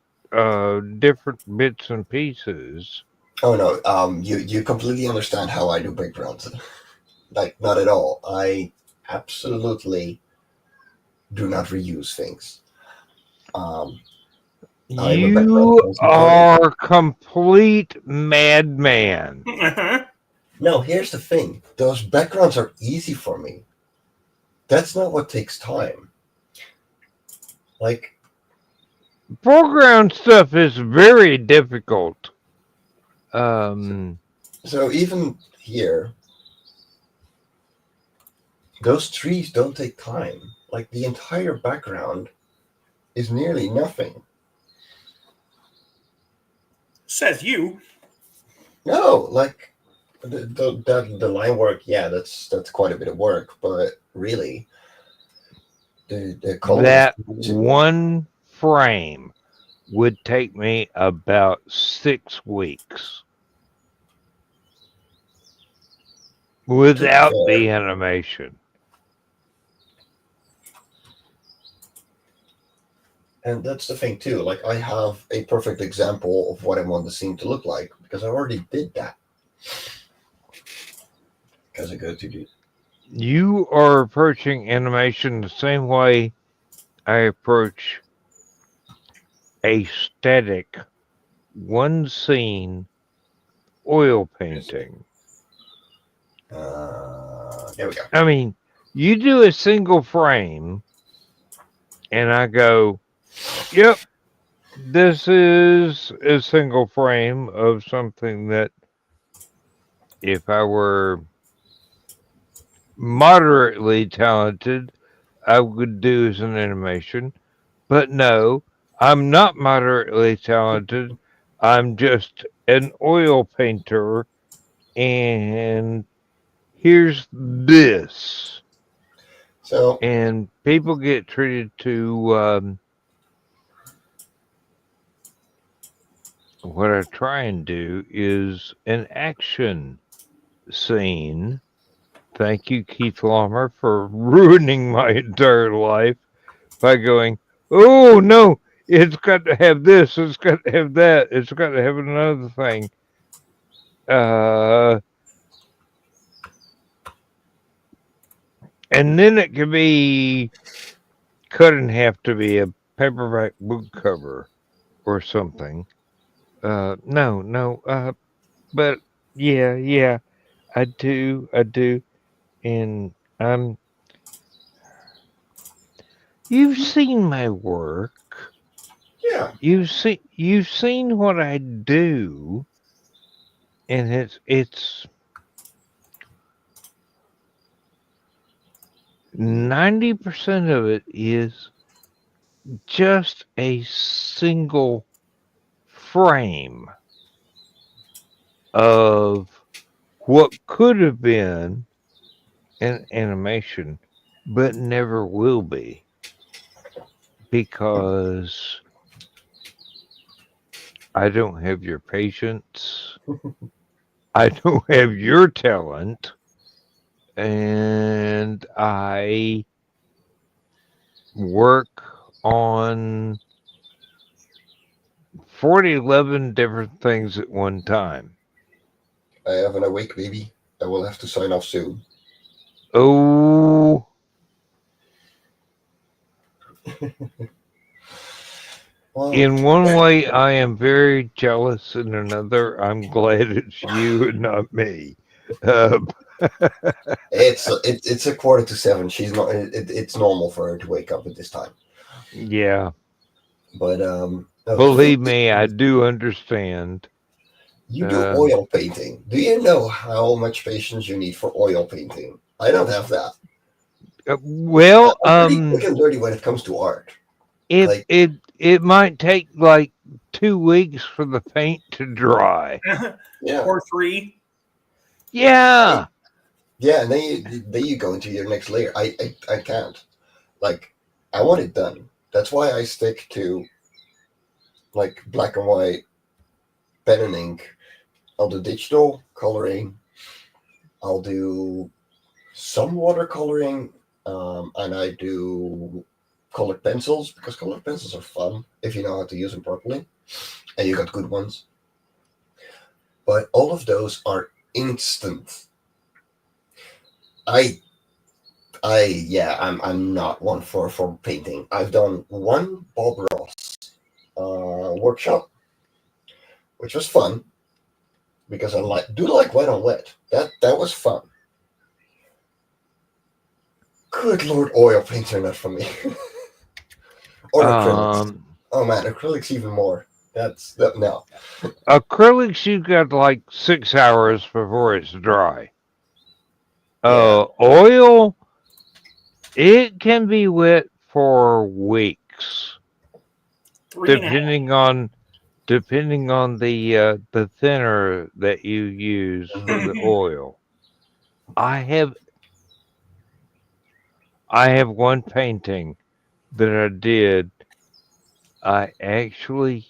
different bits and pieces. Oh no, you completely understand how I do backgrounds. Like, not at all. I absolutely do not reuse things. Um, I'm a background You concentrator. are complete madman. No, here's the thing. Those backgrounds are easy for me. That's not what takes time. Like, Foreground stuff is very difficult. so even here, those trees don't take time. Like, the entire background is nearly nothing. Says you. No, like the line work, yeah, that's quite a bit of work, but really, the colors that too. one frame would take me about 6 weeks without the animation. And that's the thing too. Like, I have a perfect example of what I want the scene to look like because I already did that. Because I go to do. You are approaching animation the same way I approach a static, one scene oil painting. There we go. I mean, you do a single frame, and I go, yep, this is a single frame of something that if I were moderately talented, I would do as an animation. But no, I'm not moderately talented. I'm just an oil painter, and here's this. So, And people get treated to what I try and do is an action scene. Thank you, Keith Laumer, for ruining my entire life by going, oh no, it's got to have this, it's got to have that, it's got to have another thing. And then it can be cut in half to be a paperback book cover or something. But yeah, I do, and you've seen my work. Yeah. You've seen what I do, and it's 90% of it is just a single frame of what could have been an animation, but never will be, because I don't have your patience. I don't have your talent, and I work on 11 different things at one time. I have an awake baby. I will have to sign off soon. Oh, Well, in one way, I am very jealous. In another, I'm glad it's you and not me. it's 6:45. She's not. It's normal for her to wake up at this time. Yeah. But Believe me, I do understand. You do oil painting. Do you know how much patience you need for oil painting? I don't have that. Well, I'm pretty quick and dirty when it comes to art. It might take like 2 weeks for the paint to dry. Yeah. Or 3. Yeah. Yeah, and then you go into your next layer. I can't. Like, I want it done. That's why I stick to like black and white pen and ink. I'll do digital coloring. I'll do some watercoloring, and I do colored pencils, because colored pencils are fun if you know how to use them properly, and you got good ones. But all of those are instant. I'm not one for painting. I've done one Bob Ross workshop, which was fun because I like wet on wet. That was fun. Good Lord, oil paints are not for me. Or acrylics. Oh man, acrylics even more. No. Acrylics, you've got like 6 hours before it's dry. Yeah. Oil, it can be wet for weeks, 3.5. depending on the thinner that you use for the oil. I have one painting that I did. I actually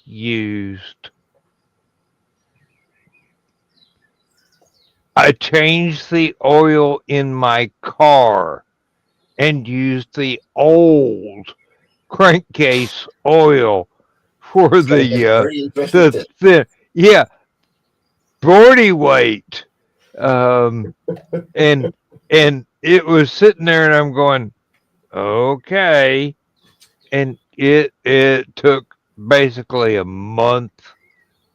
I changed the oil in my car and used the old crankcase oil for the thin, body weight. And it was sitting there, and I'm going, okay. And it took basically a month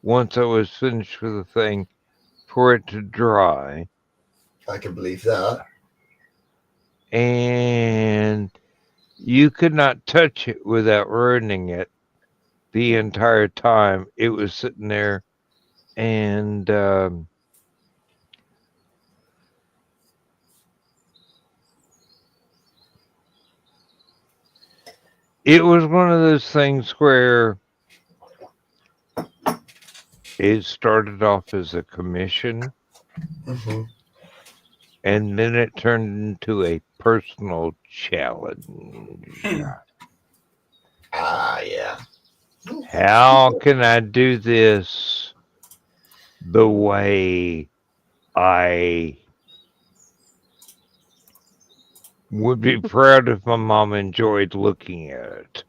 once I was finished with the thing for it to dry. I can believe that. And you could not touch it without ruining it the entire time it was sitting there. And it was one of those things where it started off as a commission, and then it turned into a personal challenge. Yeah. How can I do this the way I would be proud if my mom enjoyed looking at it.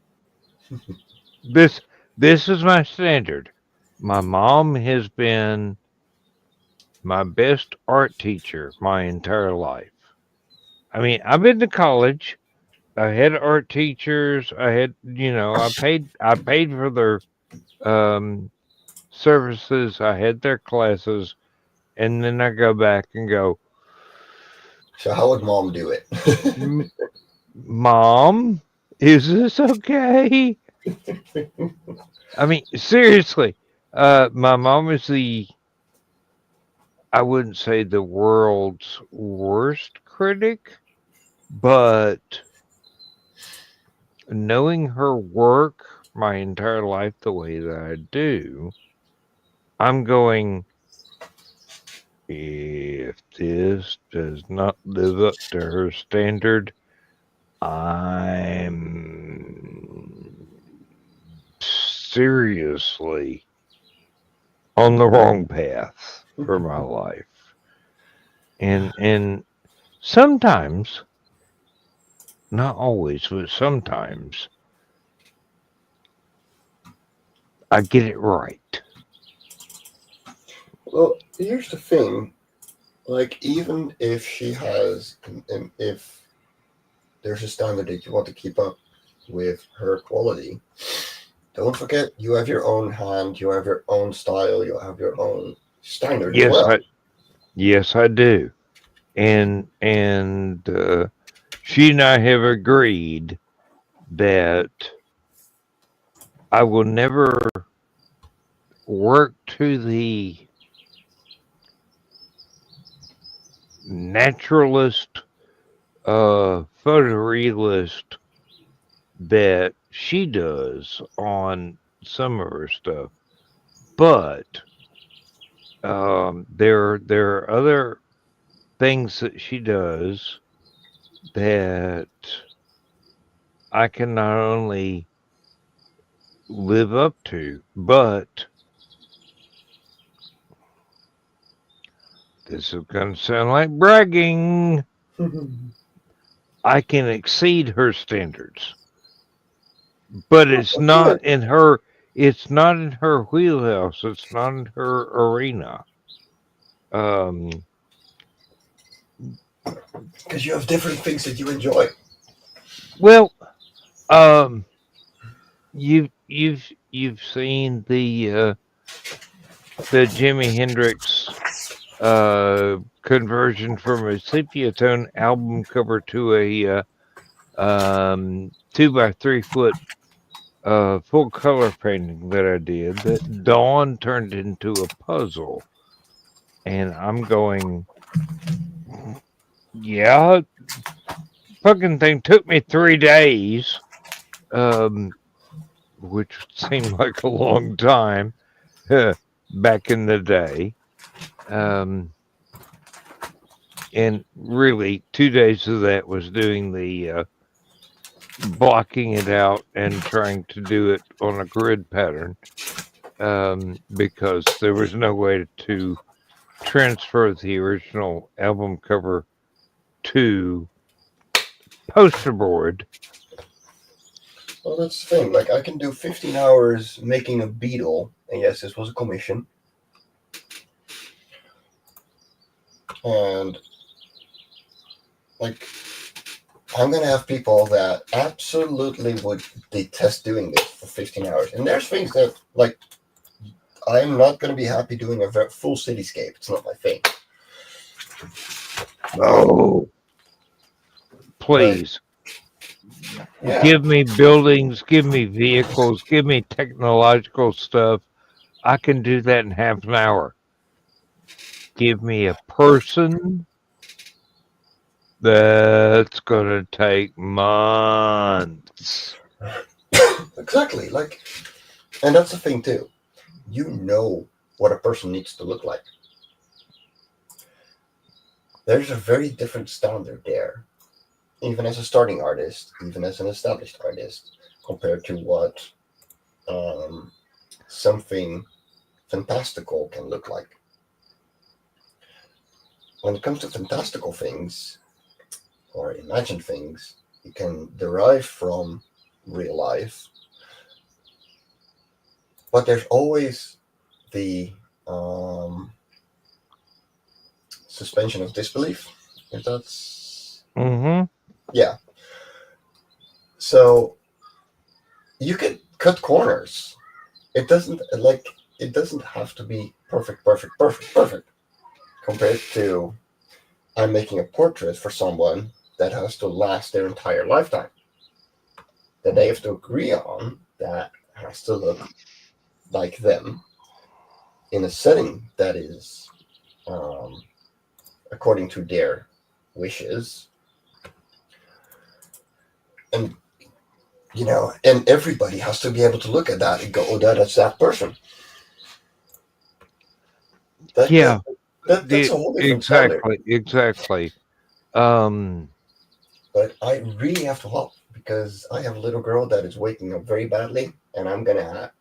This is my standard. My mom has been my best art teacher my entire life. I mean, I've been to college. I had art teachers. I had, I paid for their services. I had their classes, and then I go back and go, So how would mom do it? Mom, is this okay? I mean, seriously, my mom is I wouldn't say the world's worst critic, but knowing her work my entire life the way that I do, I'm going, if this does not live up to her standard, I'm seriously on the wrong path for my life. And sometimes, not always, but sometimes I get it right. Well, here's the thing. Like, even if she has, if there's a standard that you want to keep up with her quality, don't forget you have your own hand, you have your own style, you have your own standard as well. Yes, I do. And she and I have agreed that I will never work to the naturalist photorealist that she does on some of her stuff, but there are other things that she does that I can not only live up to, but this is going to sound like bragging. I can exceed her standards, but it's not in her. It's not in her wheelhouse. It's not in her arena. Because you have different things that you enjoy. Well, you've seen the Jimi Hendrix conversion from a sepia tone album cover to a 2 by 3 foot full color painting that I did that Dawn turned into a puzzle, and I'm going, yeah, fucking thing took me 3 days, which seemed like a long time back in the day. And really, 2 days of that was doing the blocking it out and trying to do it on a grid pattern, because there was no way to transfer the original album cover to poster board. Well, that's the thing. Like, I can do 15 hours making a beetle, and yes, this was a commission. And, like, I'm going to have people that absolutely would detest doing this for 15 hours. And there's things that, like, I'm not going to be happy doing a full cityscape. It's not my thing. Oh, please. Yeah. Give me buildings, give me vehicles, give me technological stuff. I can do that in half an hour. Give me a person. That's going to take months. Exactly. Like, and that's the thing, too. You know what a person needs to look like. There's a very different standard there, even as a starting artist, even as an established artist, compared to what something fantastical can look like. when it comes to fantastical things or imagined things, you can derive from real life, but there's always the suspension of disbelief, if that's Mm-hmm. yeah. So you can cut corners. It doesn't have to be perfect compared to I'm making a portrait for someone that has to last their entire lifetime, that they have to agree on, that has to look like them in a setting that is according to their wishes. And and everybody has to be able to look at that and go, oh, that's that person. Yeah, That's a whole different standard. exactly. But I really have to help because I have a little girl that is waking up very badly, and I'm gonna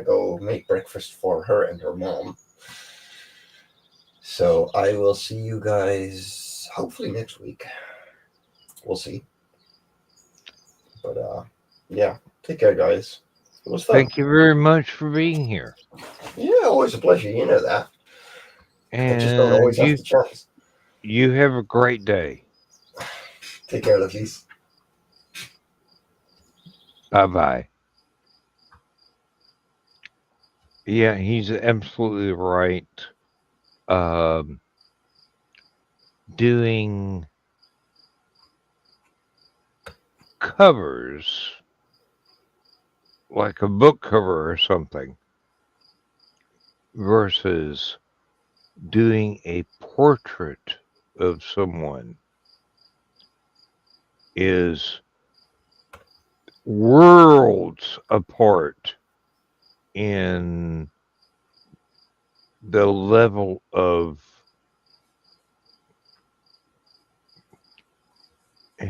go make breakfast for her and her mom. So I will see you guys hopefully next week. We'll see. But yeah, take care, guys. It was fun. Thank you very much for being here. Yeah, always a pleasure. You know that. I just don't And always have the chance. you have a great day. Take care, ladies. Bye-bye. Yeah, he's absolutely right. Doing covers, like a book cover or something, versus doing a portrait of someone is worlds apart in the level of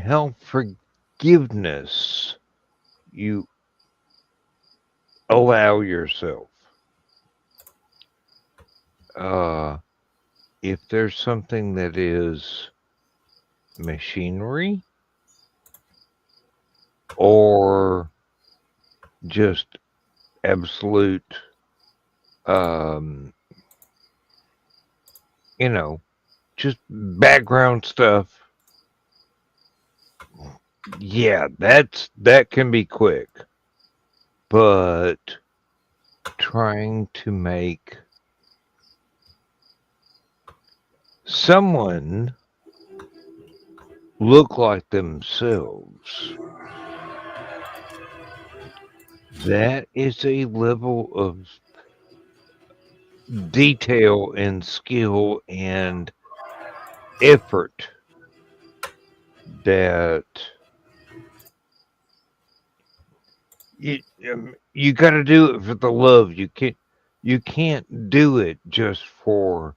how forgiveness you allow yourself. If there's something that is machinery or just absolute, um, just background stuff, yeah, that can be quick. But trying to make someone look like themselves, that is a level of detail and skill and effort that you got to do it for the love. You can't do it just for,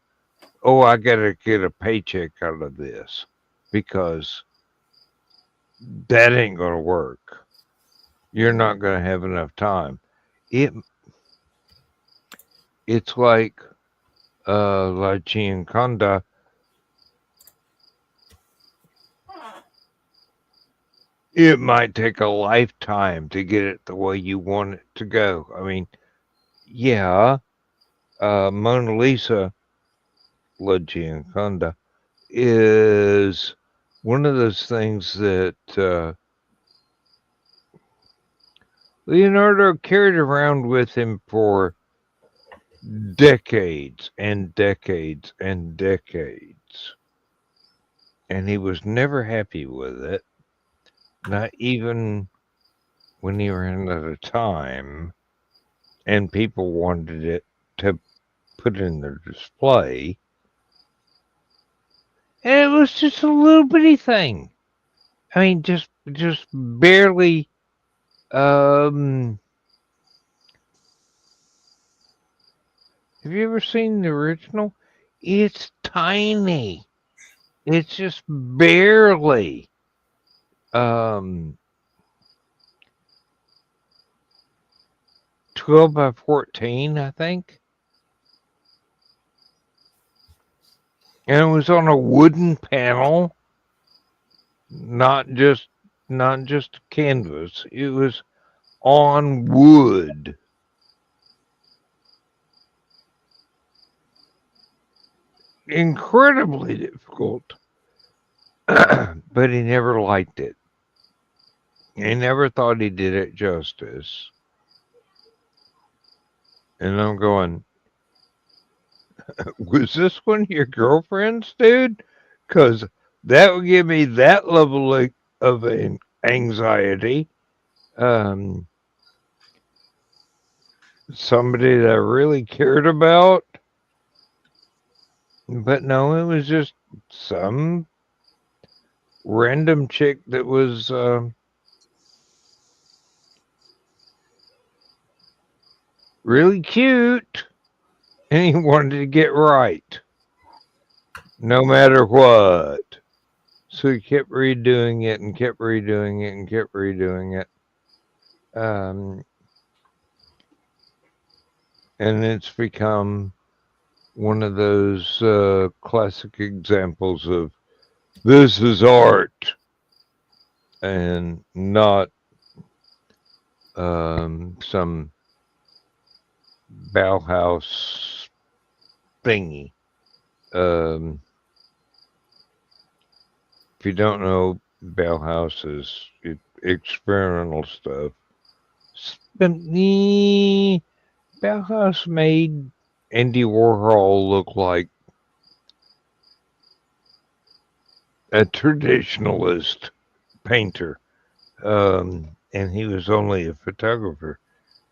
oh, I got to get a paycheck out of this, because that ain't going to work. You're not going to have enough time. It's like La Gioconda. It might take a lifetime to get it the way you want it to go. I mean, yeah, Mona Lisa, La Gioconda, is one of those things that Leonardo carried around with him for decades and decades and decades. And he was never happy with it, not even when he ran out of time and people wanted it to put in their display. And it was just a little bitty thing. I mean, just barely. Have you ever seen the original? It's tiny. It's just barely. 12 by 14, I think. And it was on a wooden panel, not just canvas. It was on wood. Incredibly difficult. But he never liked it. He never thought he did it justice. And I'm going, was this one of your girlfriends, dude? Because that would give me that level of anxiety. Somebody that I really cared about. But no, it was just some random chick that was really cute, and he wanted to get right, no matter what. So he kept redoing it and kept redoing it and kept redoing it. And it's become one of those classic examples of this is art and not some Bauhaus thingy. If you don't know, Bauhaus is experimental stuff. Bauhaus made Andy Warhol look like a traditionalist painter, and he was only a photographer.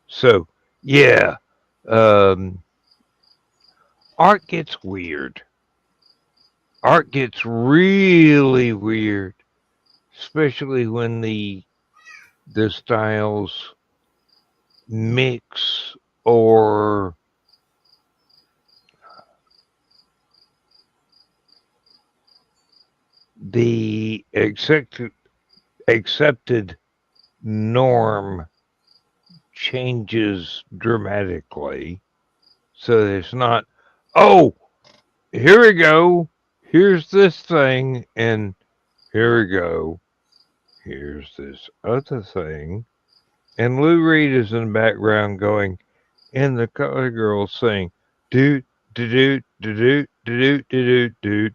So, yeah, art gets weird. Art gets really weird, especially when the styles mix or the accepted norm changes dramatically. So it's not, oh, here we go, here's this thing, and here we go, here's this other thing. And Lou Reed is in the background going, and the color girl saying, doot, doot, doot, doot, doot, doot.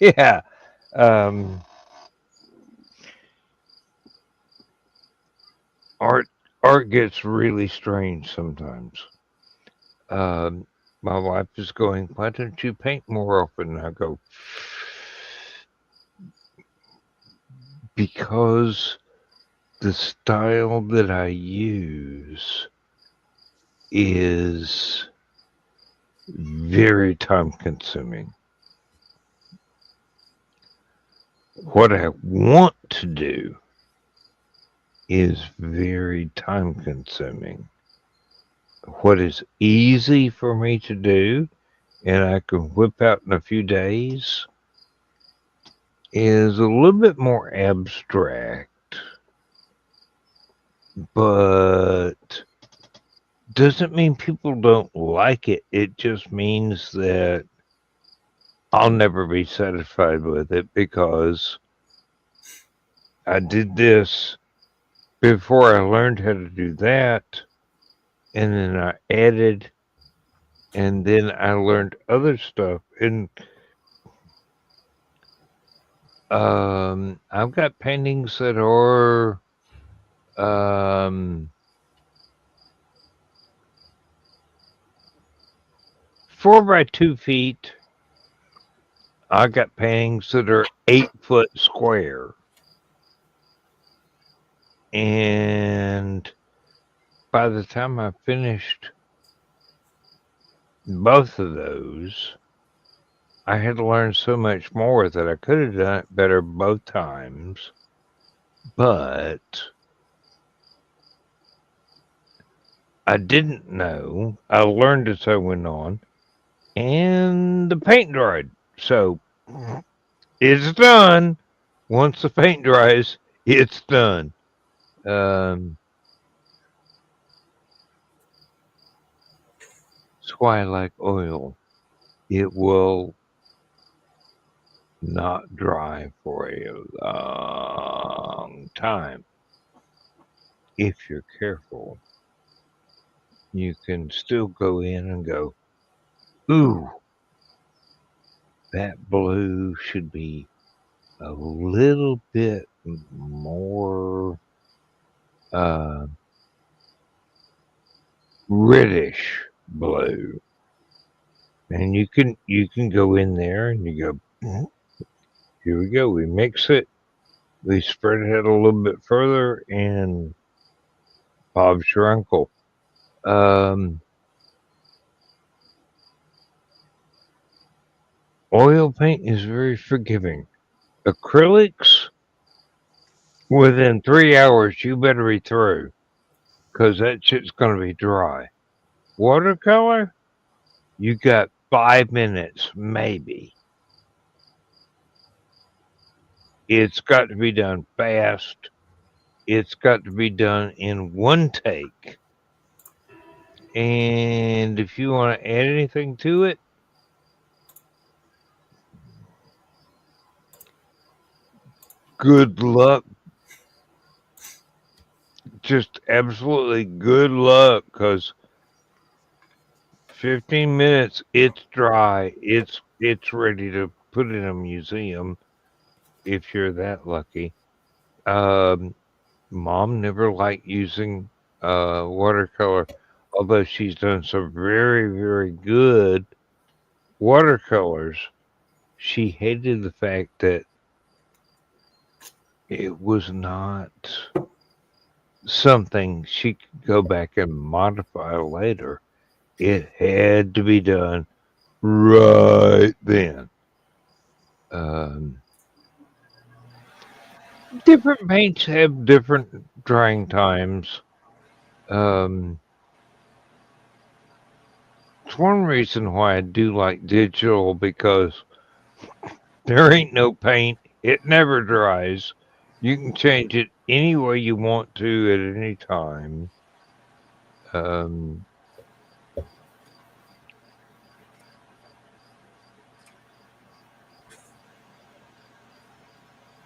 Yeah. Art gets really strange sometimes. My wife is going, why don't you paint more often? And I go, because the style that I use is very time consuming. What I want to do is very time consuming. What is easy for me to do and I can whip out in a few days is a little bit more abstract, but doesn't mean people don't like it. It just means that I'll never be satisfied with it because I did this before I learned how to do that, and then I added, and then I learned other stuff. And I've got paintings that are 4 by 2 feet. I got paintings that are 8 foot square. And by the time I finished both of those, I had learned so much more that I could have done it better both times. But I didn't know. I learned as I went on. And the paint dried. So it's done. Once the paint dries, it's done. That's why I like oil. it will not dry for a long time. If you're careful, you can still go in and go, ooh, that blue should be a little bit more reddish blue. And you can go in there and you go, here we go. We mix it. We spread it out a little bit further, and Bob's your uncle. Oil paint is very forgiving. Acrylics, within 3 hours, you better be through, because that shit's going to be dry. Watercolor, you got 5 minutes, maybe. It's got to be done fast. It's got to be done in one take. And if you want to add anything to it, good luck. Just absolutely good luck, because 15 minutes, it's dry. It's ready to put in a museum if you're that lucky. Mom never liked using watercolor, although she's done some very, very good watercolors. She hated the fact that it was not something she could go back and modify later. It had to be done right then. Different paints have different drying times. It's one reason why I do like digital, because there ain't no paint. It never dries. You can change it any way you want to at any time.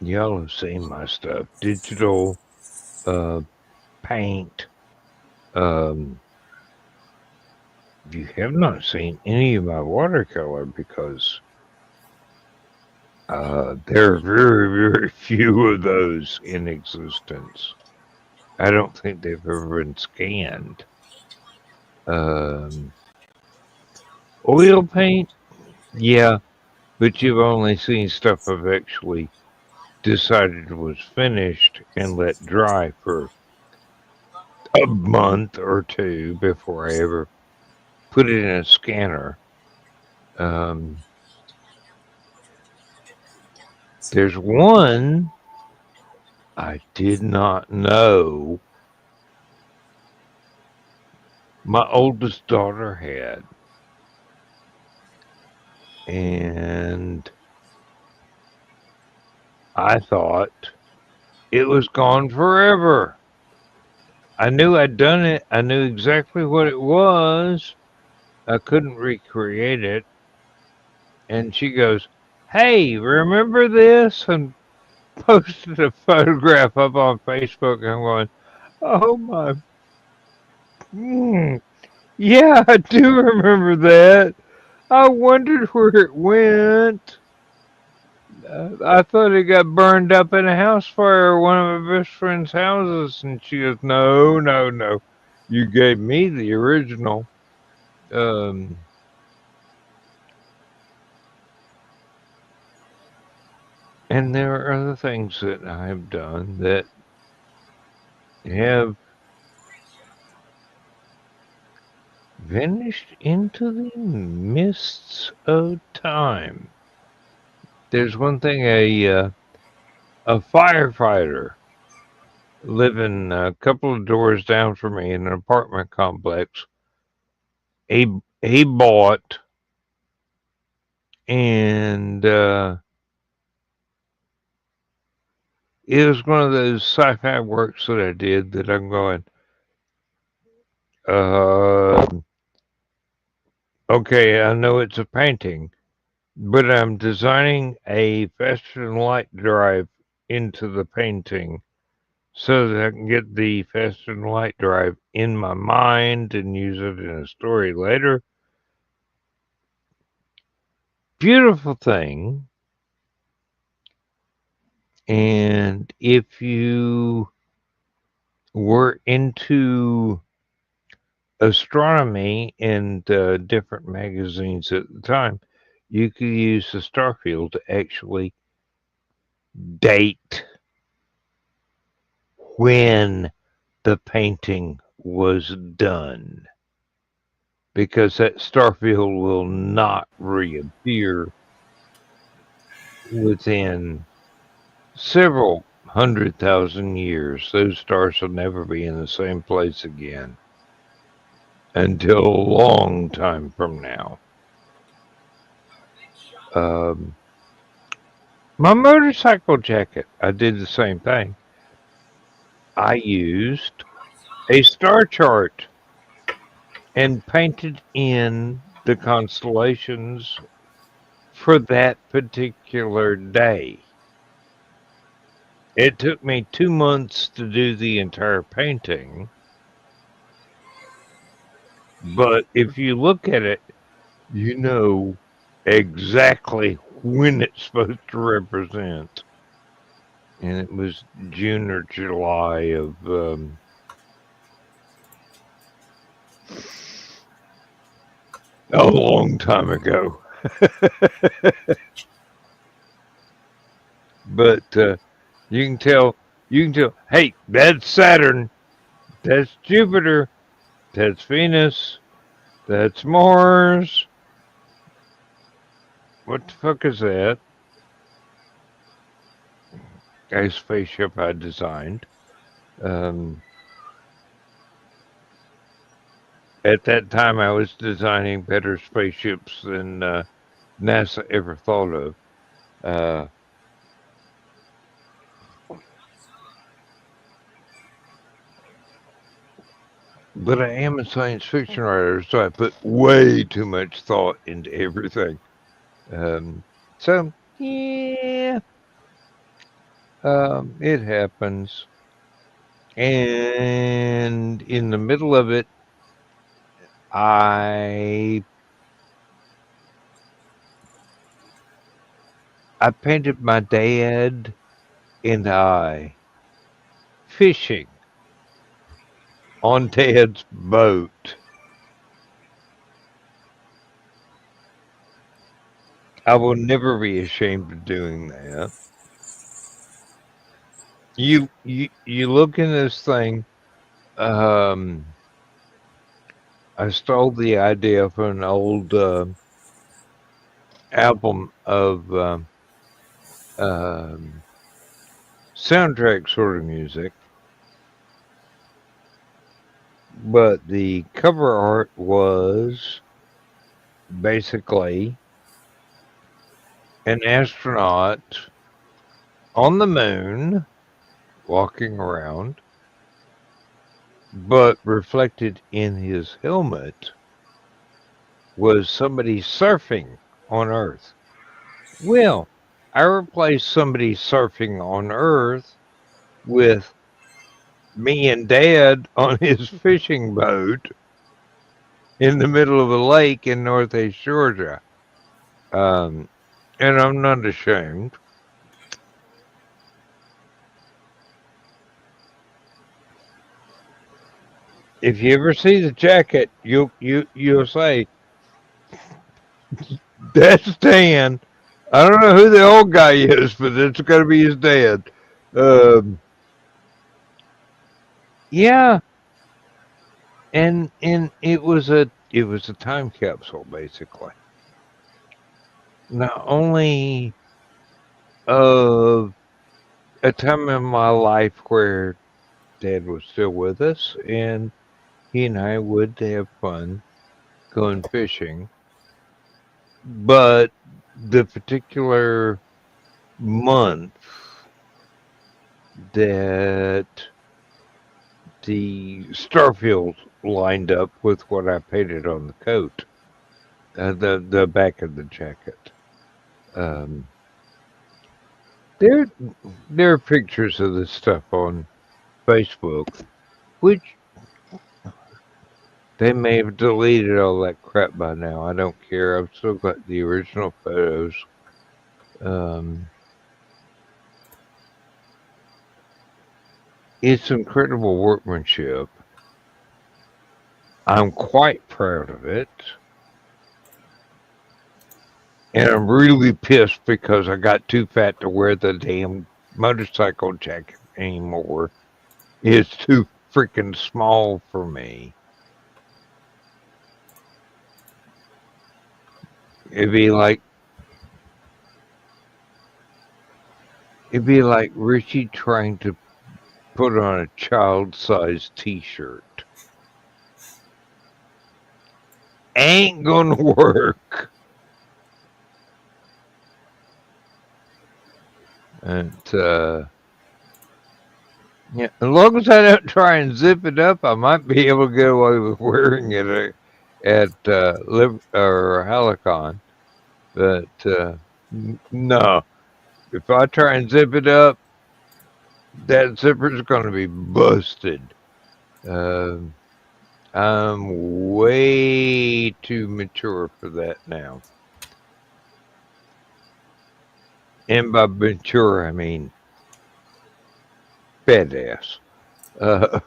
Y'all have seen my stuff. Digital, paint. You have not seen any of my watercolor, because there are very, very few of those in existence. I don't think they've ever been scanned. Oil paint, yeah, but you've only seen stuff I've actually decided was finished and let dry for a month or two before I ever put it in a scanner. There's one I did not know my oldest daughter had, and I thought it was gone forever. I knew I'd done it. I knew exactly what it was. I couldn't recreate it. And she goes, "Hey, remember this?" And posted a photograph up on Facebook. I'm going, "Oh my, yeah, I do remember that. I wondered where it went. I thought it got burned up in a house fire at one of my best friend's houses." And she goes, "No, no, no. You gave me the original." And there are other things that I have done that have vanished into the mists of time. There's one thing, a firefighter living a couple of doors down from me in an apartment complex, he bought, and it was one of those sci-fi works that I did that I'm going, Okay, I know it's a painting, but I'm designing a faster than light drive into the painting so that I can get the faster than light drive in my mind and use it in a story later. Beautiful thing. And if you were into astronomy and different magazines at the time, you could use the starfield to actually date when the painting was done, because that starfield will not reappear within several 100,000 years. Those stars will never be in the same place again until a long time from now. My motorcycle jacket, I did the same thing. I used a star chart and painted in the constellations for that particular day. It took me 2 months to do the entire painting, but if you look at it, you know exactly when it's supposed to represent. And it was June or July of a long time ago. But you can tell, hey, that's Saturn, that's Jupiter, that's Venus, that's Mars. What the fuck is that? A spaceship I designed. At that time, I was designing better spaceships than NASA ever thought of. But I am a science fiction writer, so I put way too much thought into everything. So, yeah, it happens. And in the middle of it, I painted my dad and I fishing on Dad's boat. I will never be ashamed of doing that. You look in this thing. I stole the idea from an old album of soundtrack sort of music, but the cover art was basically an astronaut on the moon walking around, but reflected in his helmet was somebody surfing on Earth. Well, I replaced somebody surfing on Earth with me and Dad on his fishing boat in the middle of a lake in Northeast Georgia. And I'm not ashamed. If you ever see the jacket, you'll say, that's Dan. I don't know who the old guy is, but it's got to be his dad. Yeah, and it was a time capsule basically. Not only of a time in my life where Dad was still with us, and he and I would have fun going fishing, but the particular month that the starfield lined up with what I painted on the coat. the back of the jacket. There are pictures of this stuff on Facebook, which they may have deleted all that crap by now. I don't care. I've still got the original photos. It's incredible workmanship. I'm quite proud of it. And I'm really pissed because I got too fat to wear the damn motorcycle jacket anymore. It's too freaking small for me. It'd be like Richie trying to put on a child-sized t-shirt. Ain't gonna work. And yeah, as long as I don't try and zip it up, I might be able to get away with wearing it at Hallowcon. But no, if I try and zip it up, that zipper's going to be busted. I'm way too mature for that now. And by mature, I mean badass. I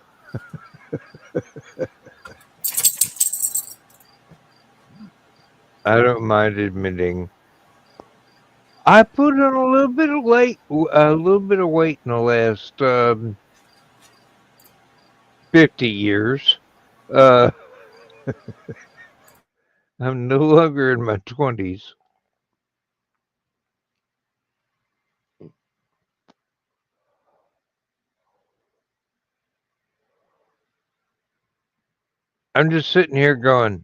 don't mind admitting I put on a little bit of weight in the last 50 years. I'm no longer in my 20s. I'm just sitting here going,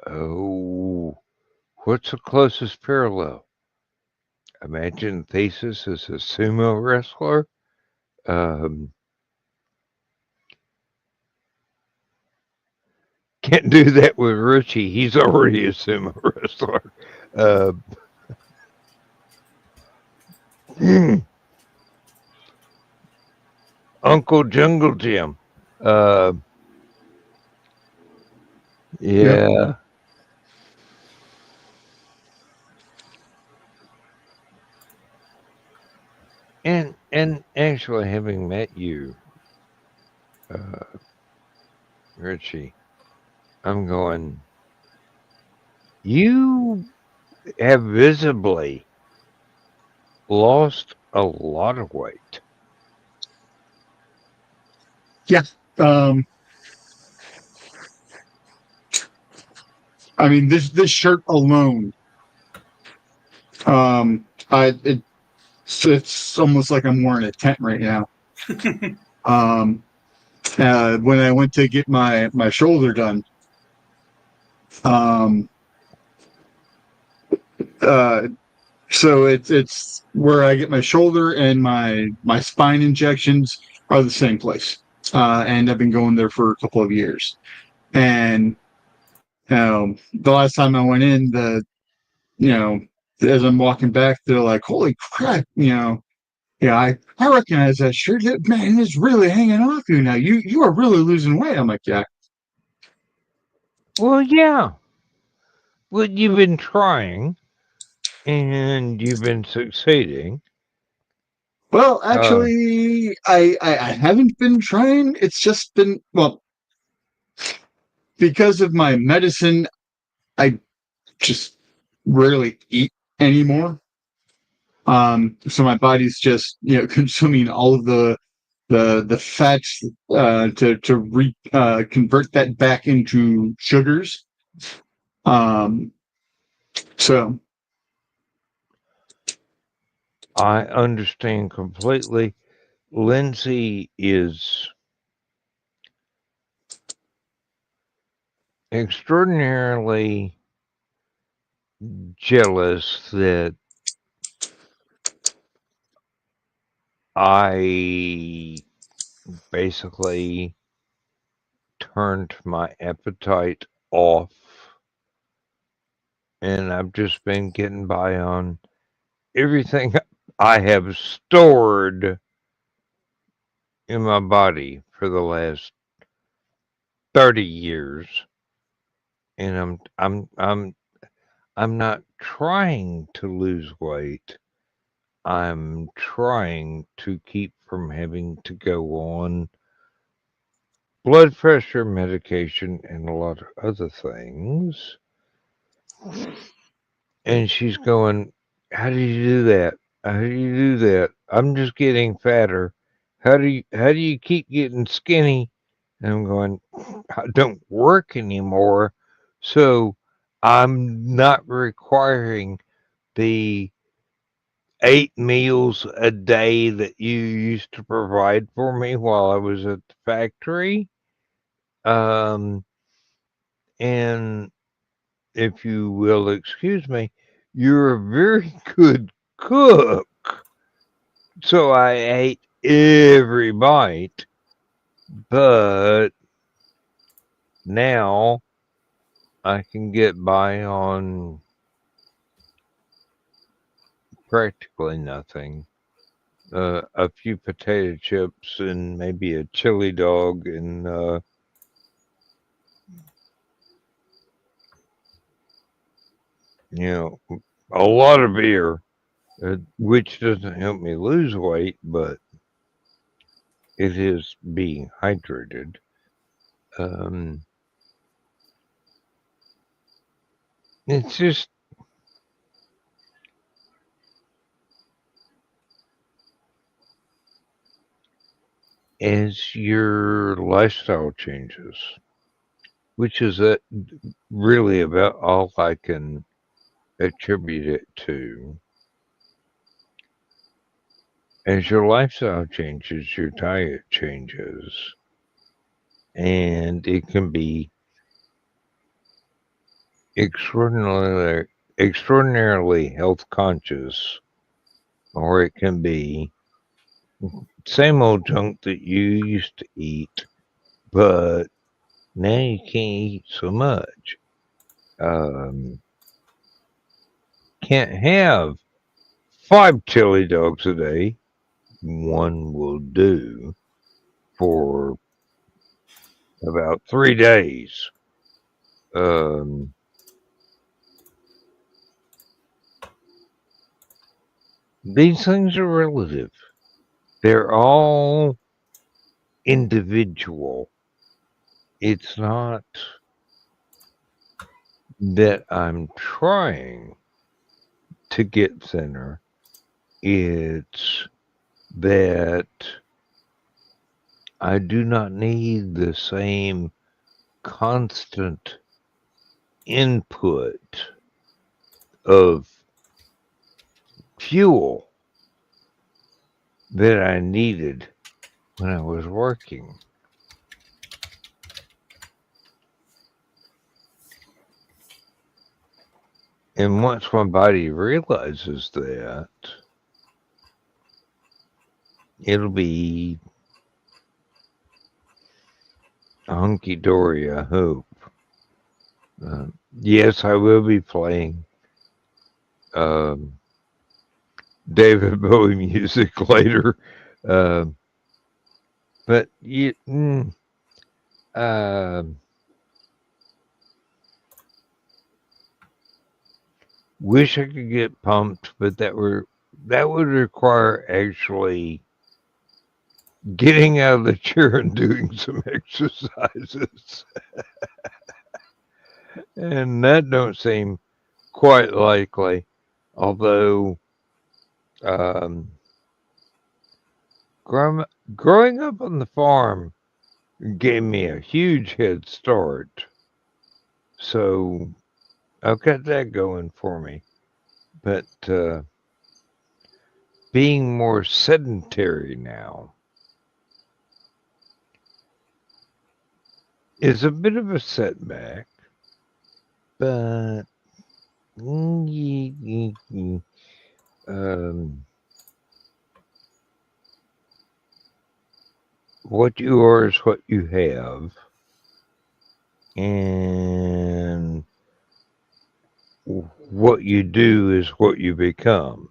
oh, what's the closest parallel? Imagine Thesis as a sumo wrestler. Can't do that with Richie. He's already a sumo wrestler. Uncle Jungle Jim. Yeah. Yep. And actually having met you, Richie, I'm going, you have visibly lost a lot of weight. Yeah. I mean, this shirt alone, it's almost like I'm wearing a tent right now. When I went to get my shoulder done, so it's where I get my shoulder and my spine injections are the same place, and I've been going there for a couple of years. And the last time I went in, as I'm walking back, they're like, "Holy crap!" Yeah, I recognize that shirt. Man, it's really hanging off you now. You are really losing weight. I'm like, yeah. Well, yeah. Well, you've been trying, and you've been succeeding. Well, actually, I haven't been trying. It's just been, well, because of my medicine, I just rarely eat anymore. So my body's just, consuming all of the fats to convert that back into sugars. So I understand completely. Lindsay is extraordinarily jealous that I basically turned my appetite off and I've just been getting by on everything I have stored in my body for the last 30 years, and I'm not trying to lose weight. I'm trying to keep from having to go on blood pressure medication and a lot of other things. And she's going, "How do you do that? How do you do that? I'm just getting fatter. How do you keep getting skinny?" And I'm going, "I don't work anymore, so I'm not requiring the 8 meals a day that you used to provide for me while I was at the factory." Um, and if you will excuse me, you're a very good cook. So I ate every bite, but now I can get by on practically nothing. A few potato chips and maybe a chili dog and a lot of beer, which doesn't help me lose weight, but it is being hydrated. Um, it's just as your lifestyle changes, which is really about all I can attribute it to. As your lifestyle changes, your diet changes, and it can be extraordinarily health conscious, or it can be same old junk that you used to eat, but now you can't eat so much. Can't have 5 chili dogs a day. One will do for about 3 days. These things are relative. They're all individual. It's not that I'm trying to get thinner. It's that I do not need the same constant input of fuel that I needed when I was working. And once my body realizes that, it'll be hunky dory, I hope. Yes, I will be playing David Bowie music later. But wish I could get pumped, but that would require actually getting out of the chair and doing some exercises. And that don't seem quite likely. Although growing up on the farm gave me a huge head start. So I've got that going for me. But being more sedentary now is a bit of a setback. But what you are is what you have. And what you do is what you become.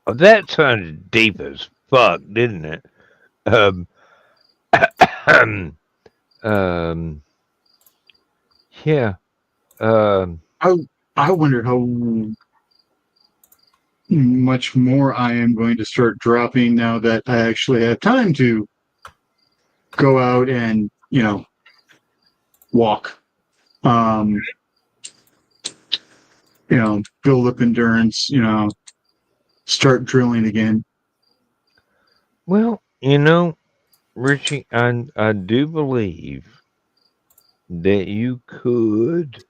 Oh, that sounded deep as fuck, didn't it? Um, yeah. I wonder how much more I am going to start dropping now that I actually have time to go out and, walk. Build up endurance, start drilling again. Well, Richie, I do believe that you could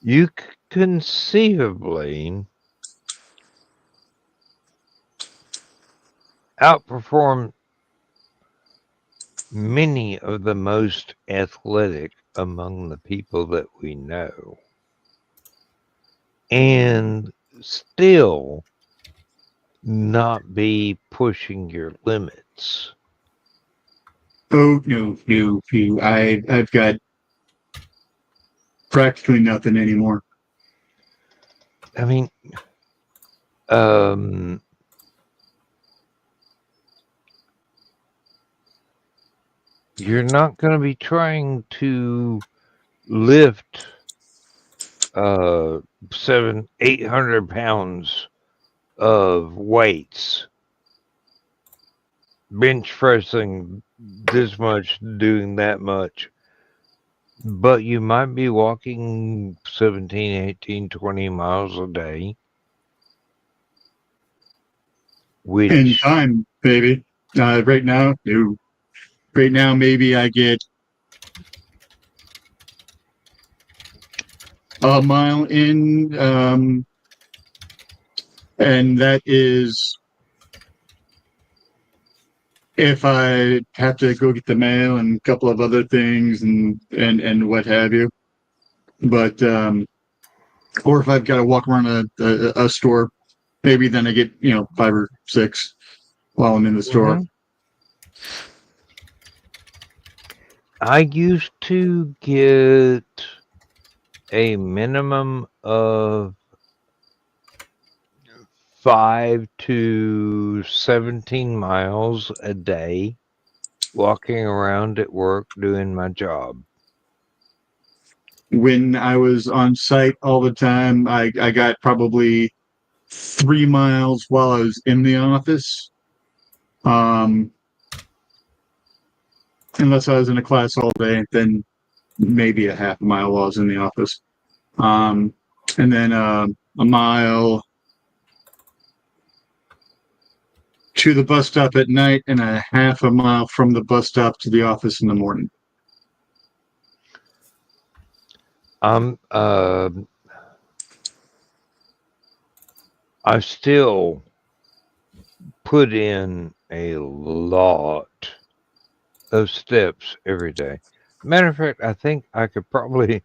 you could conceivably outperform many of the most athletic among the people that we know, and still not be pushing your limits. Oh, no. I've got practically nothing anymore. I mean, you're not going to be trying to lift 800 pounds of weights, bench pressing this much, doing that much, but you might be walking 17, 18, 20 miles a day, which In time, baby. Right now, no. Right now, maybe I get a mile in, and that is if I have to go get the mail and a couple of other things and what have you. But or if I've got to walk around a store, maybe then I get 5 or 6 while I'm in the store. I used to get a minimum of 5 to 17 miles a day walking around at work doing my job. When I was on site all the time, I got probably 3 miles while I was in the office. Unless I was in a class all day, then maybe a half a mile while I was in the office. And then a mile to the bus stop at night and a half a mile from the bus stop to the office in the morning. I still put in a lot of steps every day. Matter of fact, I think I could probably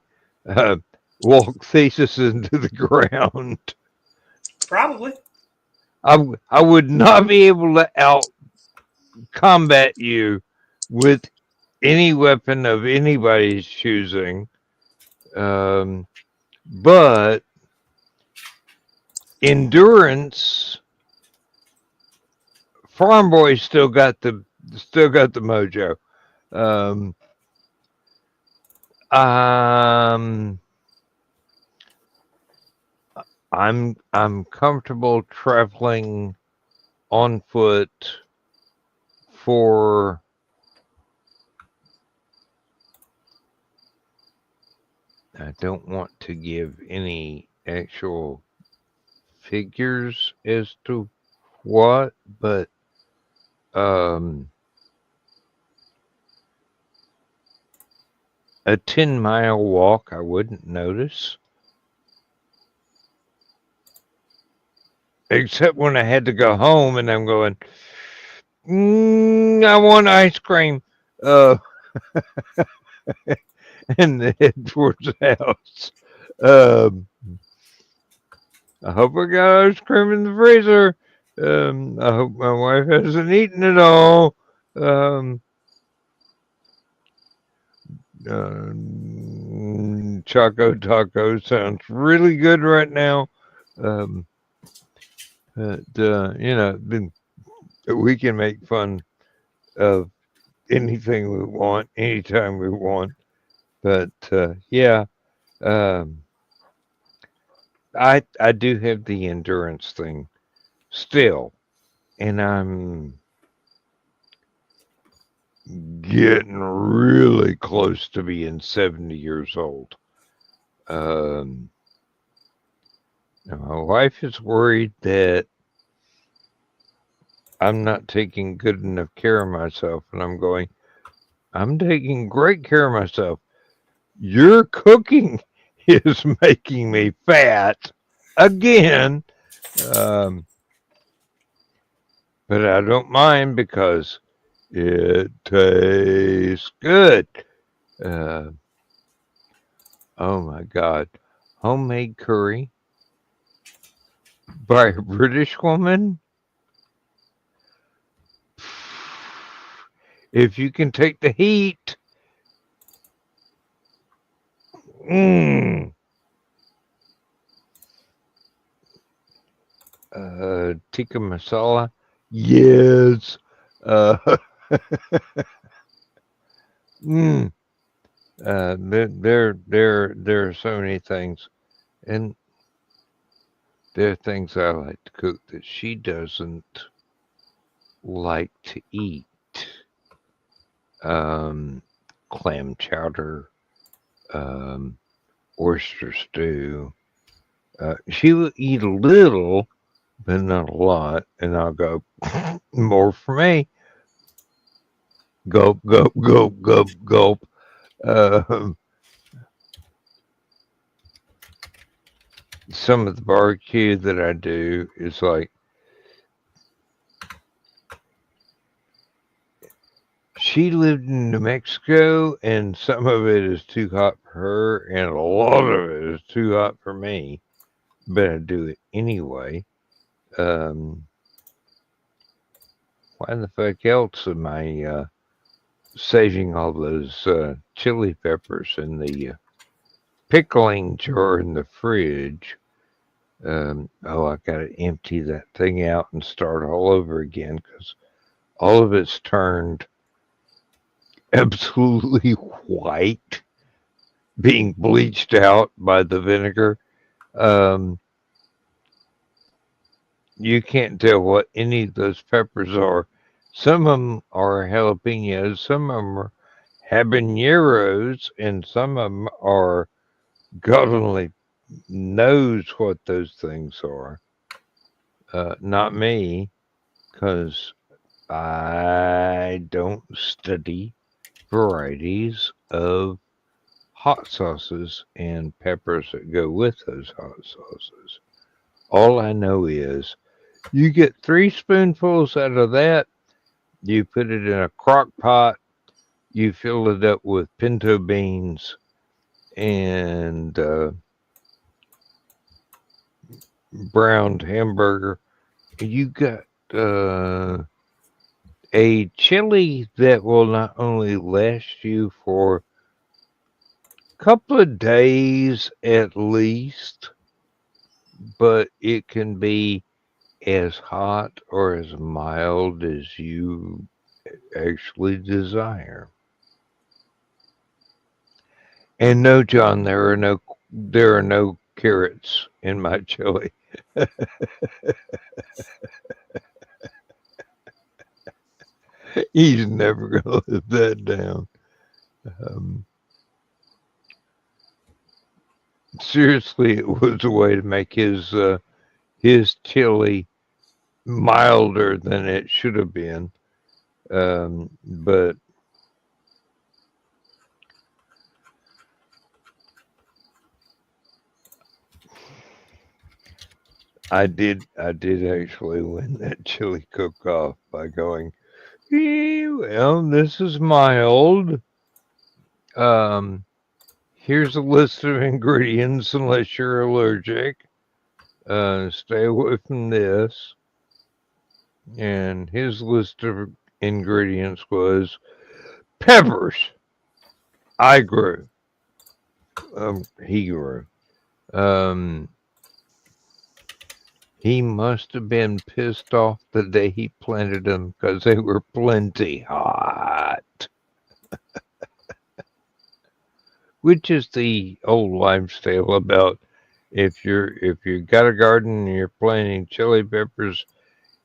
walk thesis into the ground. Probably. I would not be able to out combat you with any weapon of anybody's choosing. But endurance, Farm Boy still got the mojo. I'm comfortable traveling on foot for I don't want to give any actual figures as to what, but a 10-mile walk I wouldn't notice. Except when I had to go home and I'm going, I want ice cream. And head towards the house. I hope I got ice cream in the freezer. I hope my wife hasn't eaten it all. Choco Taco sounds really good right now. But, we can make fun of anything we want, anytime we want. But, yeah, I do have the endurance thing still, and I'm getting really close to being 70 years old. My wife is worried that I'm not taking good enough care of myself, and I'm taking great care of myself. Your cooking is making me fat again. Um, but I don't mind because it tastes good. Uh, oh my God. Homemade curry by a British woman? If you can take the heat. Mmm. Tikka masala? Yes. Uh, mm. There are so many things, and there are things I like to cook that she doesn't like to eat. Um, Clam chowder, um, oyster stew. She will eat a little, but not a lot, and I'll go more for me. Gulp, gulp, gulp, gulp, gulp. Um, some of the barbecue that I do is like she lived in New Mexico, and some of it is too hot for her, and a lot of it is too hot for me. But I do it anyway. Um, why the fuck else am I saving all those chili peppers in the pickling jar in the fridge? I gotta empty that thing out and start all over again because all of it's turned absolutely white, being bleached out by the vinegar. Um, you can't tell what any of those peppers are. Some of them are jalapenos, some of them are habaneros, and some of them are God only knows what those things are. Not me, because I don't study varieties of hot sauces and peppers that go with those hot sauces. All I know is you get 3 spoonfuls out of that, you put it in a crock pot, you fill it up with pinto beans and browned hamburger. You got a chili that will not only last you for a couple of days at least, but it can be as hot or as mild as you actually desire. And no, John, there are no carrots in my chili. He's never gonna live that down. Um, Seriously, it was a way to make his chili milder than it should have been. But I did actually win that chili cook off by going, well, this is mild. Um, Here's a list of ingredients unless you're allergic. Stay away from this. And his list of ingredients was peppers, I grew. He grew. He must have been pissed off the day he planted them because they were plenty hot. Which is the old lifestyle about if you got a garden and you're planting chili peppers,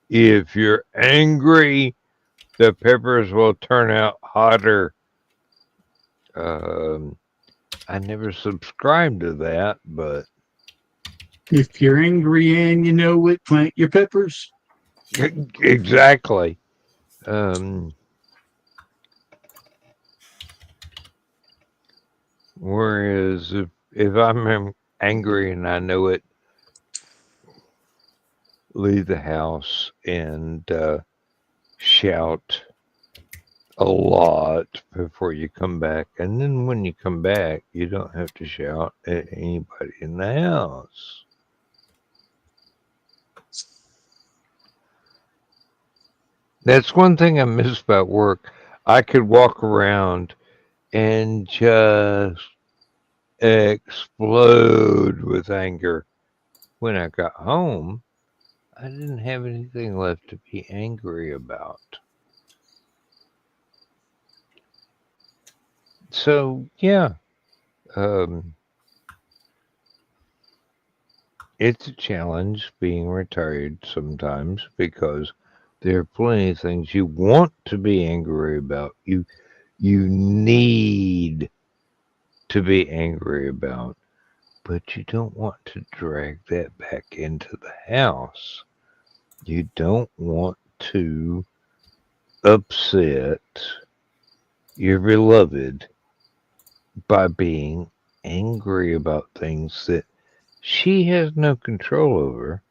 if you're angry, the peppers will turn out hotter. I never subscribed to that, but If you're angry and you know it, plant your peppers. exactly. Whereas if I'm angry and I know it, leave the house and shout a lot before you come back. And then when you come back, you don't have to shout at anybody in the house. That's one thing I miss about work. I could walk around and just explode with anger. When I got home, I didn't have anything left to be angry about. So, yeah, it's a challenge being retired sometimes because there are plenty of things you want to be angry about. You need to be angry about, but you don't want to drag that back into the house. You don't want to upset your beloved by being angry about things that she has no control over,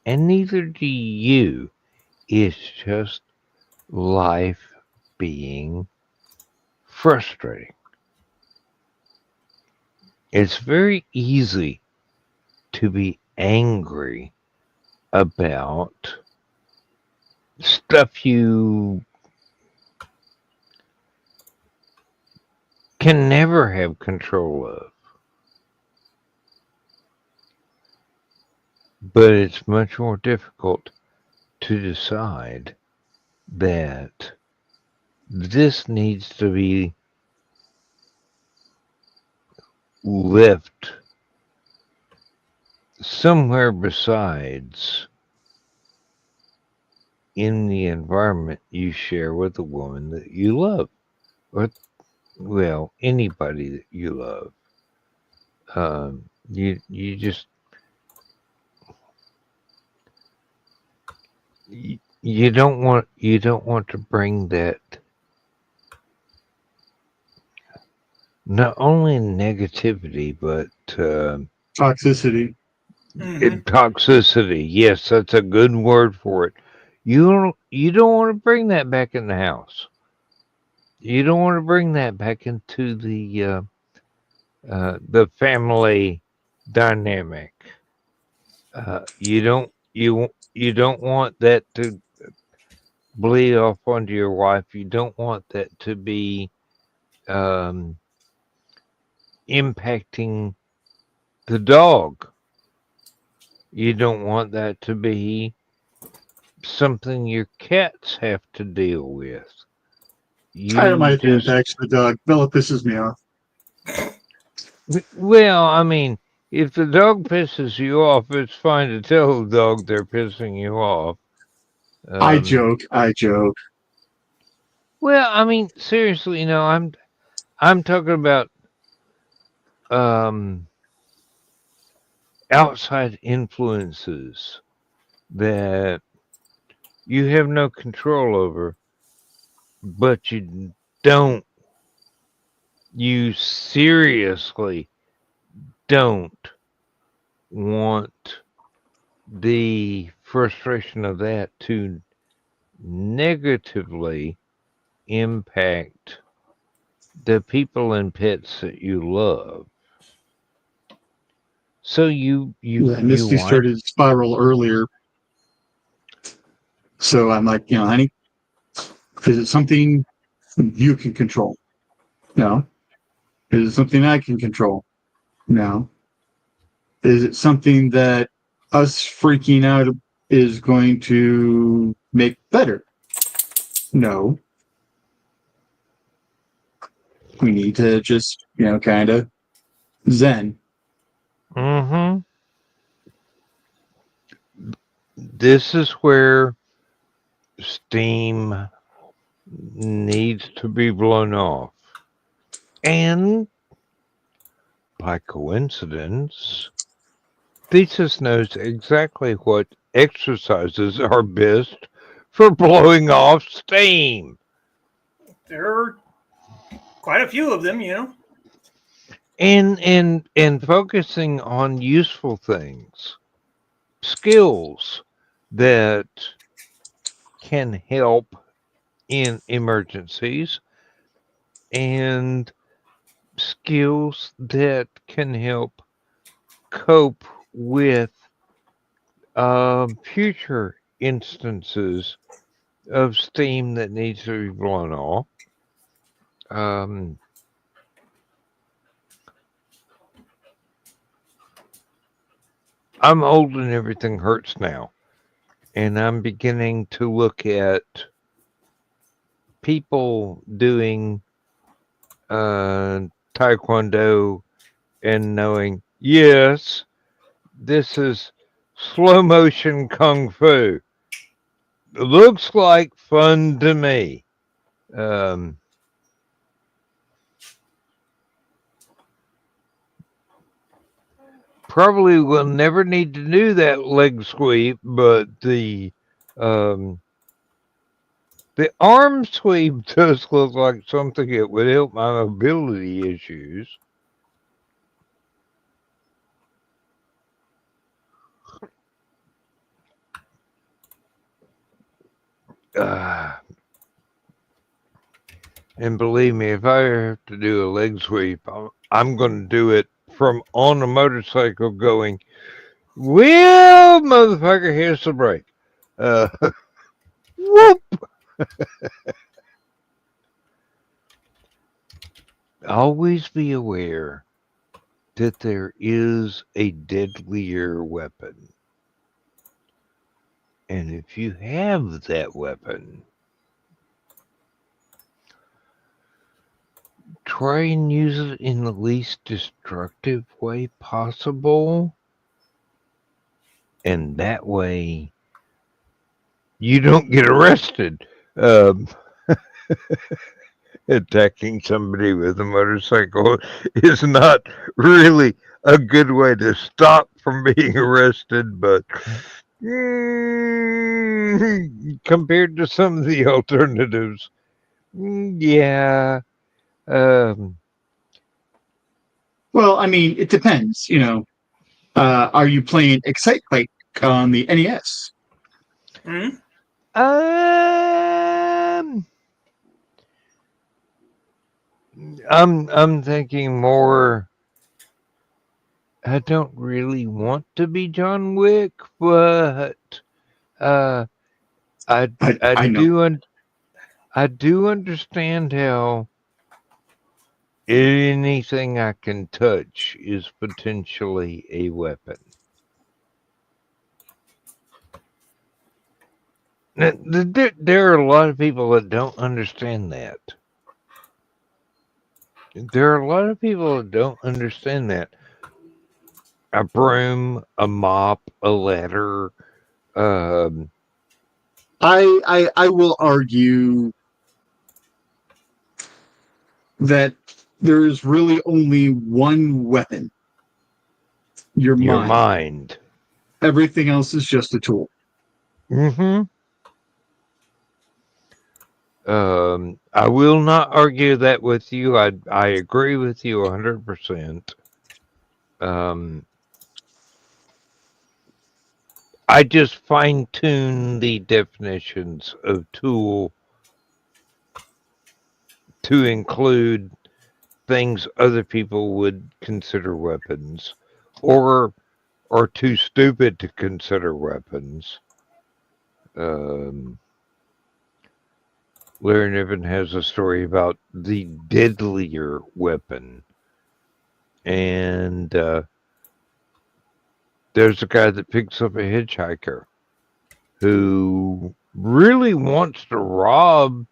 and neither do you. It's just life being frustrating. It's very easy to be angry about stuff you can never have control of. But it's much more difficult to decide that this needs to be left somewhere besides in the environment you share with the woman that you love, or, well, anybody that you love. You just you don't want to bring that not only negativity but Toxicity. toxicity. Yes, that's a good word for it. You don't want to bring that back in the house. You don't want to bring that back into the family dynamic. You don't want that to bleed off onto your wife. You don't want that to be impacting the dog. You don't want that to be something your cats have to deal with. I don't mind if it just impacts the dog. Bella pisses me off. well, I mean, if the dog pisses you off, it's fine to tell the dog they're pissing you off. I joke. Well, I mean, seriously, I'm talking about outside influences that you have no control over, but you seriously don't want the frustration of that to negatively impact the people and pets that you love. So you Misty want started to spiral earlier. So I'm like, honey, is it something you can control? No. Is it something I can control? No. Is it something that us freaking out is going to make better? No. We need to just, kind of zen. Mm-hmm. This is where steam needs to be blown off. And by coincidence, Thesis knows exactly what exercises are best for blowing off steam. There are quite a few of them, And focusing on useful things, skills that can help in emergencies, and skills that can help cope with future instances of steam that needs to be blown off. Um, I'm old and everything hurts now, and I'm beginning to look at people doing taekwondo and knowing, yes, this is slow motion kung fu. It looks like fun to me. Probably will never need to do that leg sweep, but the arm sweep does look like something that would help my mobility issues. And believe me, if I have to do a leg sweep, I'm going to do it from on a motorcycle going, well, motherfucker, here's the brake. Whoop! Always be aware that there is a deadlier weapon. And if you have that weapon, try and use it in the least destructive way possible. And that way, you don't get arrested. Attacking somebody with a motorcycle is not really a good way to stop from being arrested, but compared to some of the alternatives, yeah. Well, I mean, it depends. Are you playing Excite Bike on the NES? Hmm? I'm thinking more. I don't really want to be John Wick, but I know. do understand how anything I can touch is potentially a weapon. Now, there are a lot of people that don't understand that. There are a lot of people that don't understand that. A broom, a mop, a ladder. I will argue that there is really only one weapon. Your mind. Everything else is just a tool. Mm-hmm. I will not argue that with you. I agree with you 100%. I just fine tune the definitions of tool to include things other people would consider weapons, or too stupid to consider weapons. Larry Niven has a story about the deadlier weapon And there's a guy that picks up a hitchhiker who really wants to rob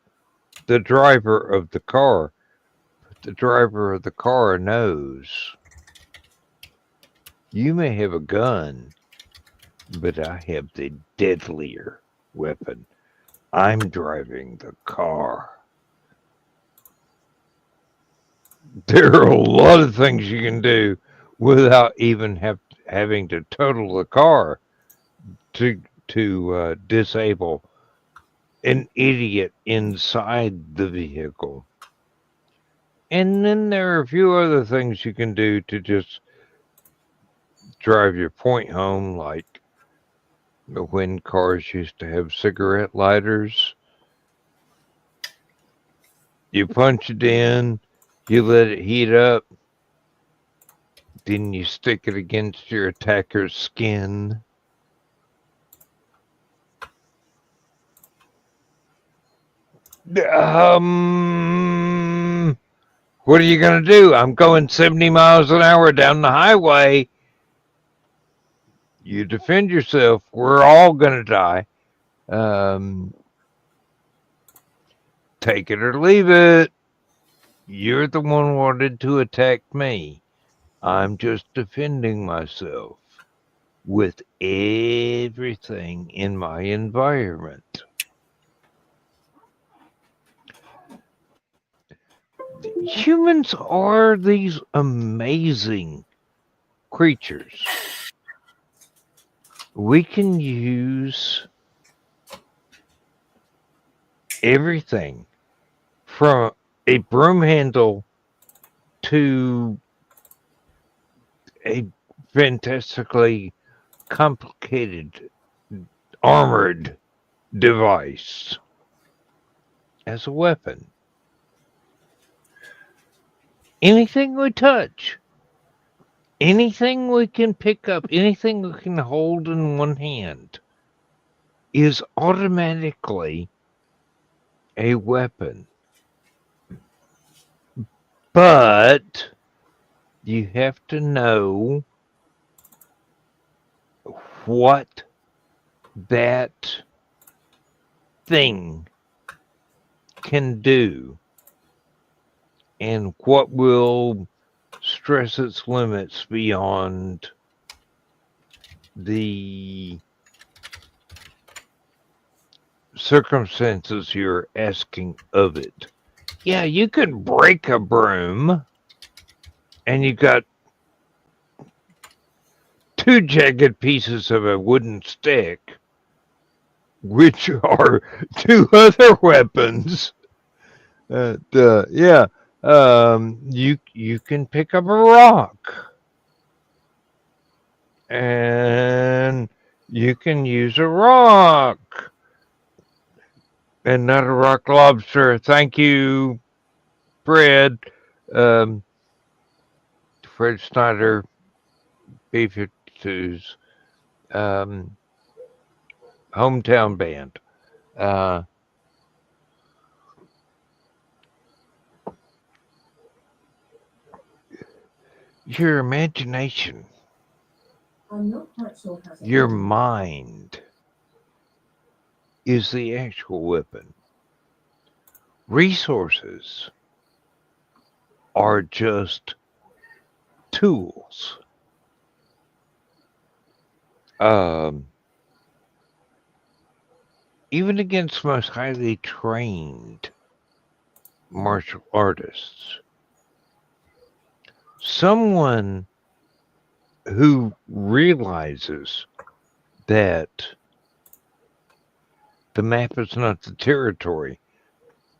the driver of the car. But the driver of the car knows you may have a gun, but I have the deadlier weapon. I'm driving the car. There are a lot of things you can do without even having to total the car to disable an idiot inside the vehicle. And then there are a few other things you can do to just drive your point home, like when cars used to have cigarette lighters. You punch it in, you let it heat up, then you stick it against your attacker's skin. What are you going to do? I'm going 70 miles an hour down the highway. You defend yourself. We're all going to die. Take it or leave it. You're the one wanted to attack me. I'm just defending myself with everything in my environment. Humans are these amazing creatures. We can use everything from a broom handle to a fantastically complicated armored device as a weapon. Anything we touch, anything we can pick up, anything we can hold in one hand is automatically a weapon. But you have to know what that thing can do and what will stress its limits beyond the circumstances you're asking of it. Yeah, you can break a broom and you got two jagged pieces of a wooden stick, which are two other weapons. You can pick up a rock, and you can use a rock, and not a rock lobster. Thank you, Fred. Fred Snyder, B-52's hometown band. Your imagination, your mind is the actual weapon. Resources are just tools. Even against most highly trained martial artists, someone who realizes that the map is not the territory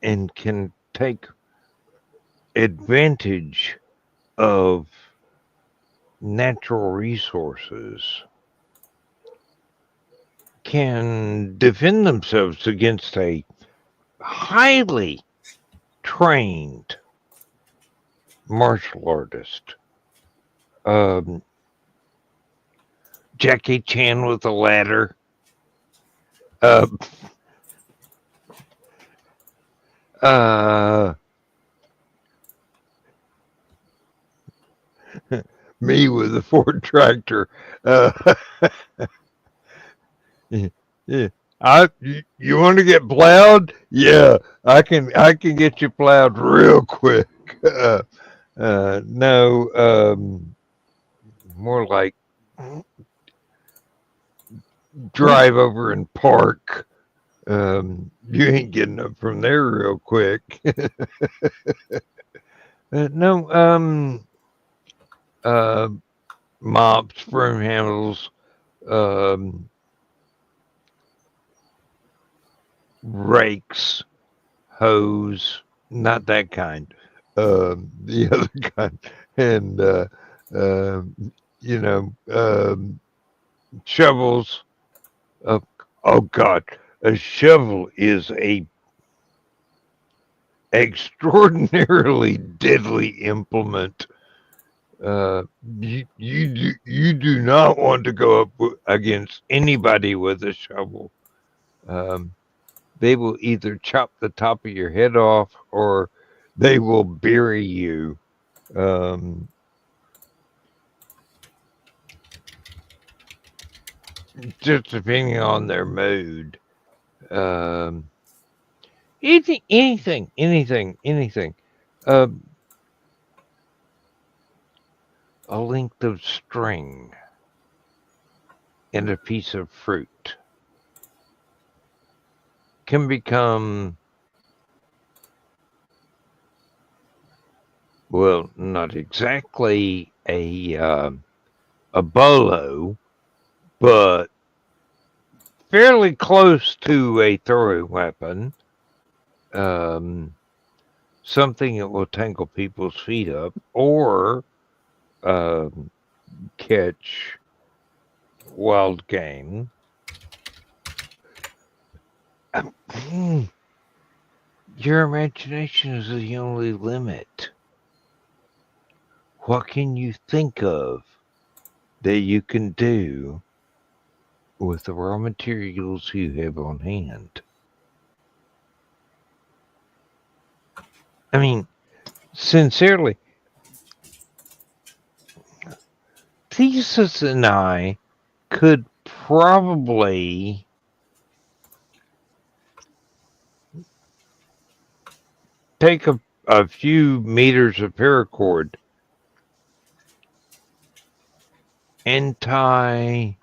and can take advantage of natural resources can defend themselves against a highly trained martial artist. Jackie Chan with a ladder. Me with a Ford tractor. Yeah. You want to get plowed? Yeah, I can get you plowed real quick. No, more like drive over and park. You ain't getting up from there real quick. No, mops, broom handles, um, rakes, hose, not that kind. The other kind, and you know, shovels. Oh God, a shovel is a extraordinarily deadly implement. You do not want to go up against anybody with a shovel. Um, they will either chop the top of your head off or they will bury you. Just depending on their mood. Anything. Uh, a length of string and a piece of fruit can become, well, not exactly a bolo, but fairly close to a throwing weapon. Something that will tangle people's feet up or catch wild game. Your imagination is the only limit. What can you think of that you can do with the raw materials you have on hand? I mean, sincerely, Thesis and I could probably take a few meters of paracord and tie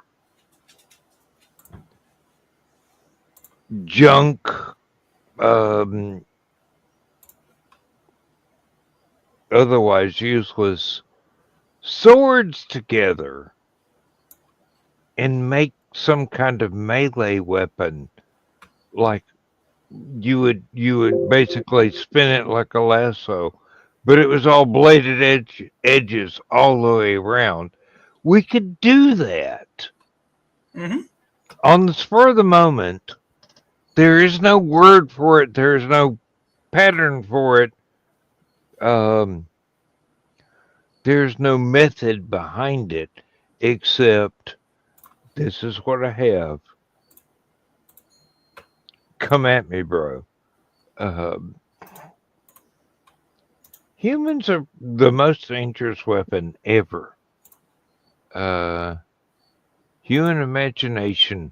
junk, otherwise useless swords together and make some kind of melee weapon. Like you would basically spin it like a lasso, but it was all bladed edges all the way around. We could do that. Mm-hmm. On the spur of the moment, there is no word for it. There is no pattern for it. There's no method behind it, except this is what I have. Come at me, bro. Humans are the most dangerous weapon ever. Human imagination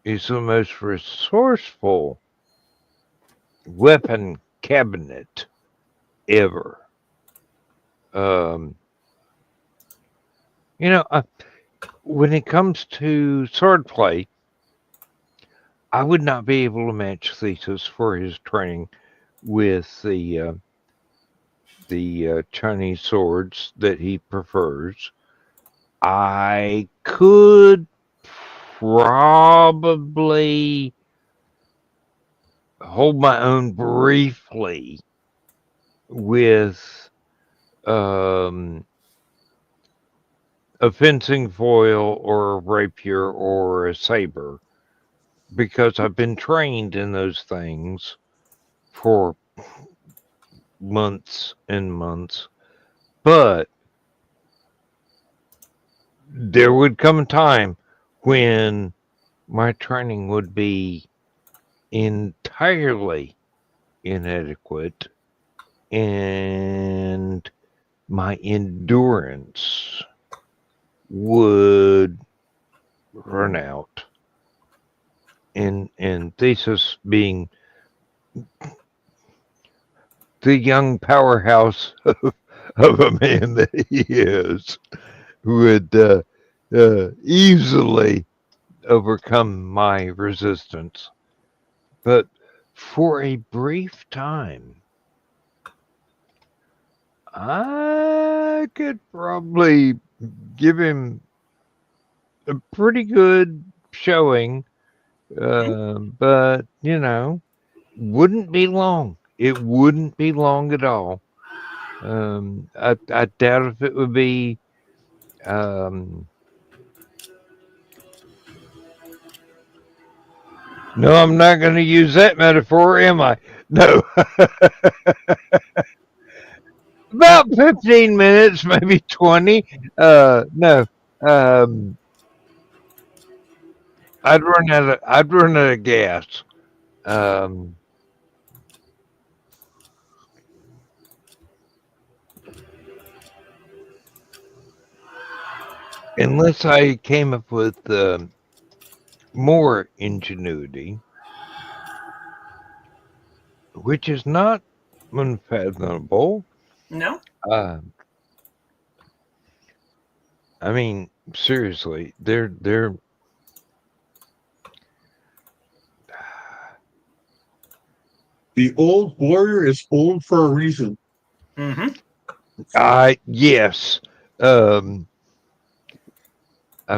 is the most resourceful weapon cabinet ever. When it comes to swordplay, I would not be able to match Thesis for his training with the Chinese swords that he prefers. I could probably hold my own briefly with a fencing foil or a rapier or a saber because I've been trained in those things for months and months. But there would come a time when my training would be entirely inadequate and my endurance would run out. And Thesis being the young powerhouse of a man that he is, would easily overcome my resistance. But for a brief time, I could probably give him a pretty good showing, but wouldn't be long. It wouldn't be long at all. I doubt if it would be. No, I'm not going to use that metaphor, am I? No. About 15 minutes, maybe 20. No. I'd run out of gas. Unless I came up with more ingenuity, which is not unfathomable. No. I mean, seriously, they're The old warrior is old for a reason. Mm-hmm. Yes. I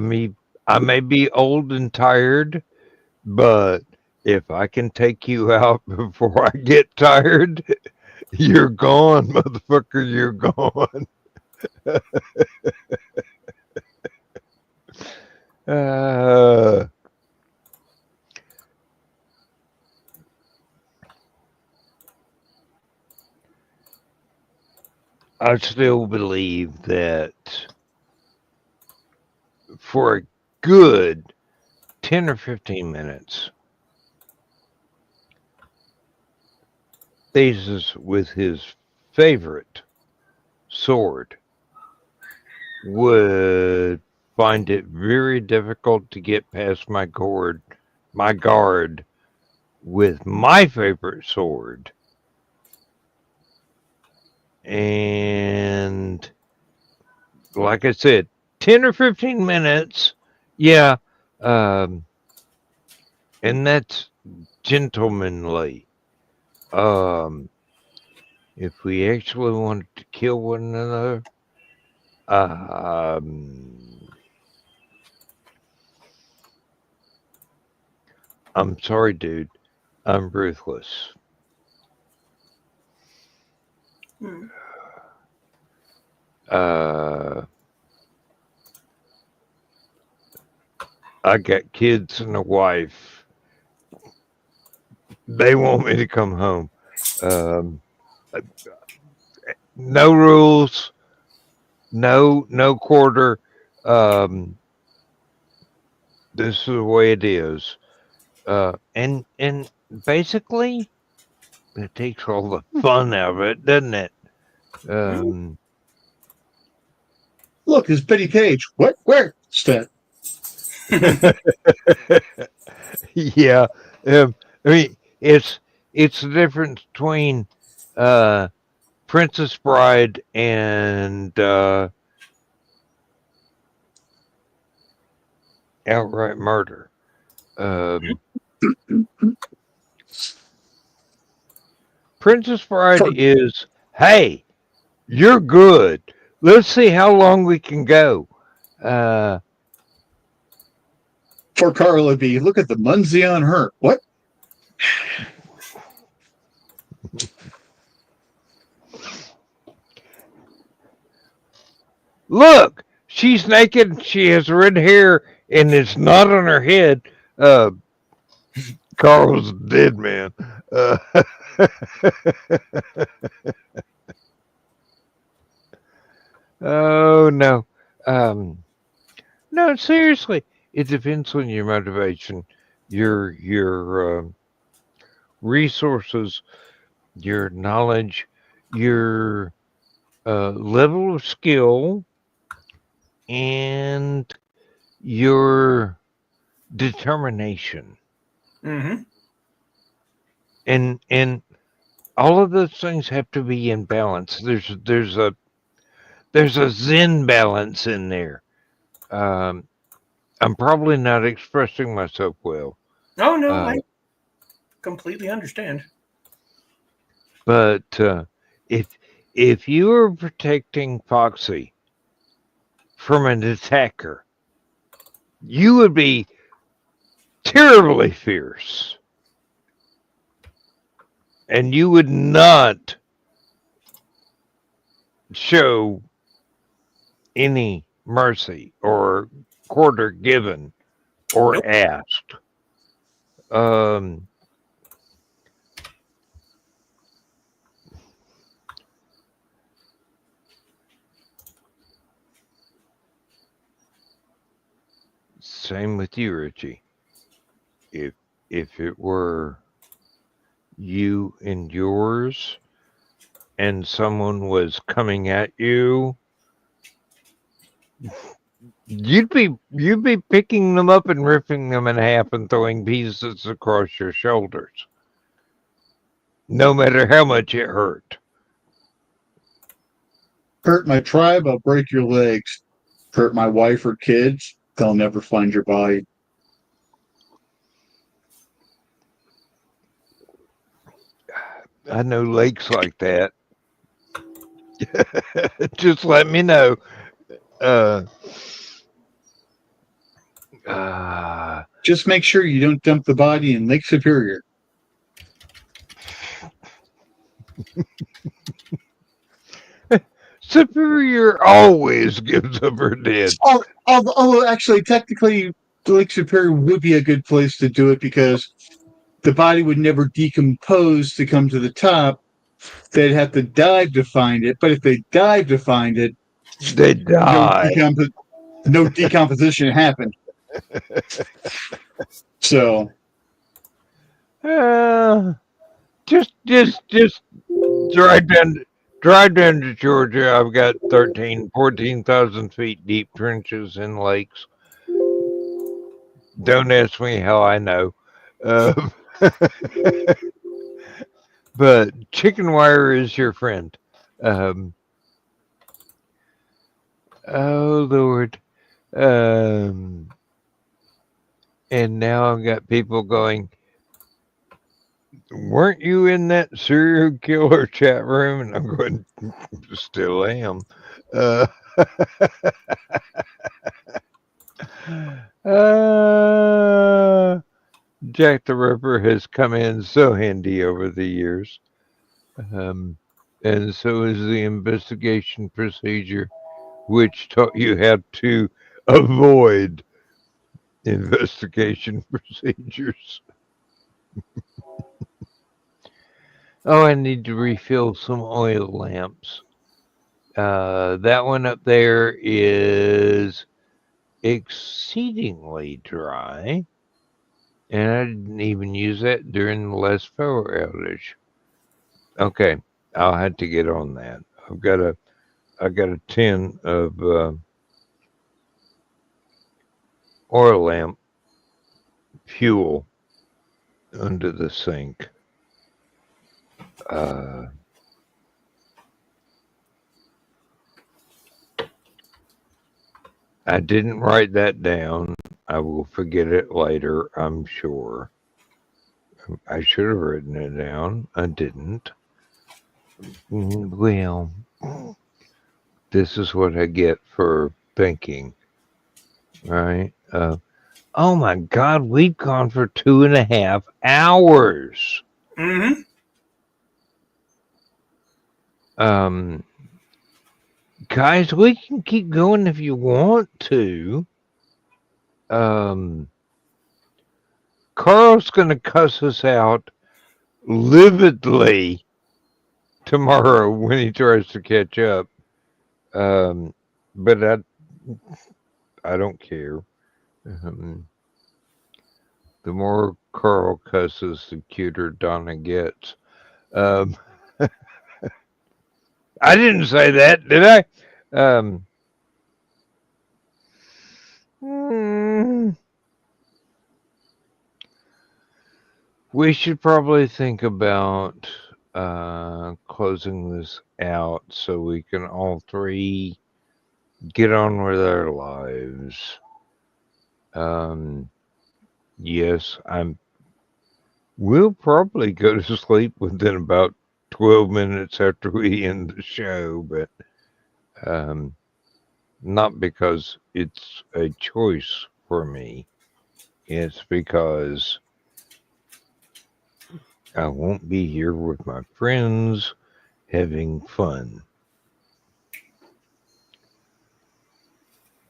may be old and tired, but if I can take you out before I get tired, you're gone, motherfucker. You're gone. I still believe that for a good 10 or 15 minutes, Thesis with his favorite sword would find it very difficult to get past my guard with my favorite sword. And like I said, 10 or 15 minutes, yeah, and that's gentlemanly. If we actually wanted to kill one another, I'm sorry, dude. I'm ruthless. Mm. I got kids and a wife. They want me to come home. No rules. No quarter. This is the way it is. And basically, it takes all the fun out of it, doesn't it? Look, it's Betty Page. What? Where? Stat. Yeah. I mean, it's the difference between Princess Bride and outright murder. Princess Bride is, hey, you're good. Let's see how long we can go. For Carla B, look at the Munsey on her. What? Look, she's naked. She has red hair, and it's not on her head. Carl's dead, man. Oh no, no. Seriously, it depends on your motivation, your resources, your knowledge, your level of skill and your determination. Mm-hmm. And all of those things have to be in balance. There's a zen balance in there. I'm probably not expressing myself well. Oh no, I completely understand. But if you are protecting Foxy from an attacker, you would be terribly fierce. And you would not show any mercy or quarter given or Nope. asked. Same with you, Richie. If it were you and yours and someone was coming at you, you'd be picking them up and ripping them in half and throwing pieces across your shoulders. No matter how much it hurt. Hurt my tribe, I'll break your legs. Hurt my wife or kids, they'll never find your body. I know lakes like that. Just let me know. Just make sure you don't dump the body in Lake Superior. Superior always gives up her dead. Although actually, technically, Lake Superior would be a good place to do it because the body would never decompose to come to the top. They'd have to dive to find it. But if they dive to find it, They die. No decomposition happened. So, just drive down to Georgia. I've got 14,000 feet deep trenches in lakes. Don't ask me how I know. But chicken wire is your friend. Oh Lord. And now I've got people going, weren't you in that serial killer chat room? And I'm going, still am. Jack the Ripper has come in so handy over the years. And so is the investigation procedure, which taught you how to avoid investigation procedures. Oh, I need to refill some oil lamps. That one up there is exceedingly dry. And I didn't even use that during the last power outage. Okay, I'll have to get on that. I got a tin of oil lamp fuel under the sink. I didn't write that down. I will forget it later, I'm sure. I should have written it down. I didn't. Well, this is what I get for thinking. Right? Oh my God, we've gone for 2.5 hours. Mm-hmm. Guys, we can keep going if you want to. Carl's gonna cuss us out lividly tomorrow when he tries to catch up. But I don't care. The more Carl cusses, the cuter Donna gets. I didn't say that, did I? Hmm, we should probably think about closing this out so we can all three get on with our lives. Yes, we'll probably go to sleep within about 12 minutes after we end the show, but not because it's a choice for me. It's because I won't be here with my friends having fun.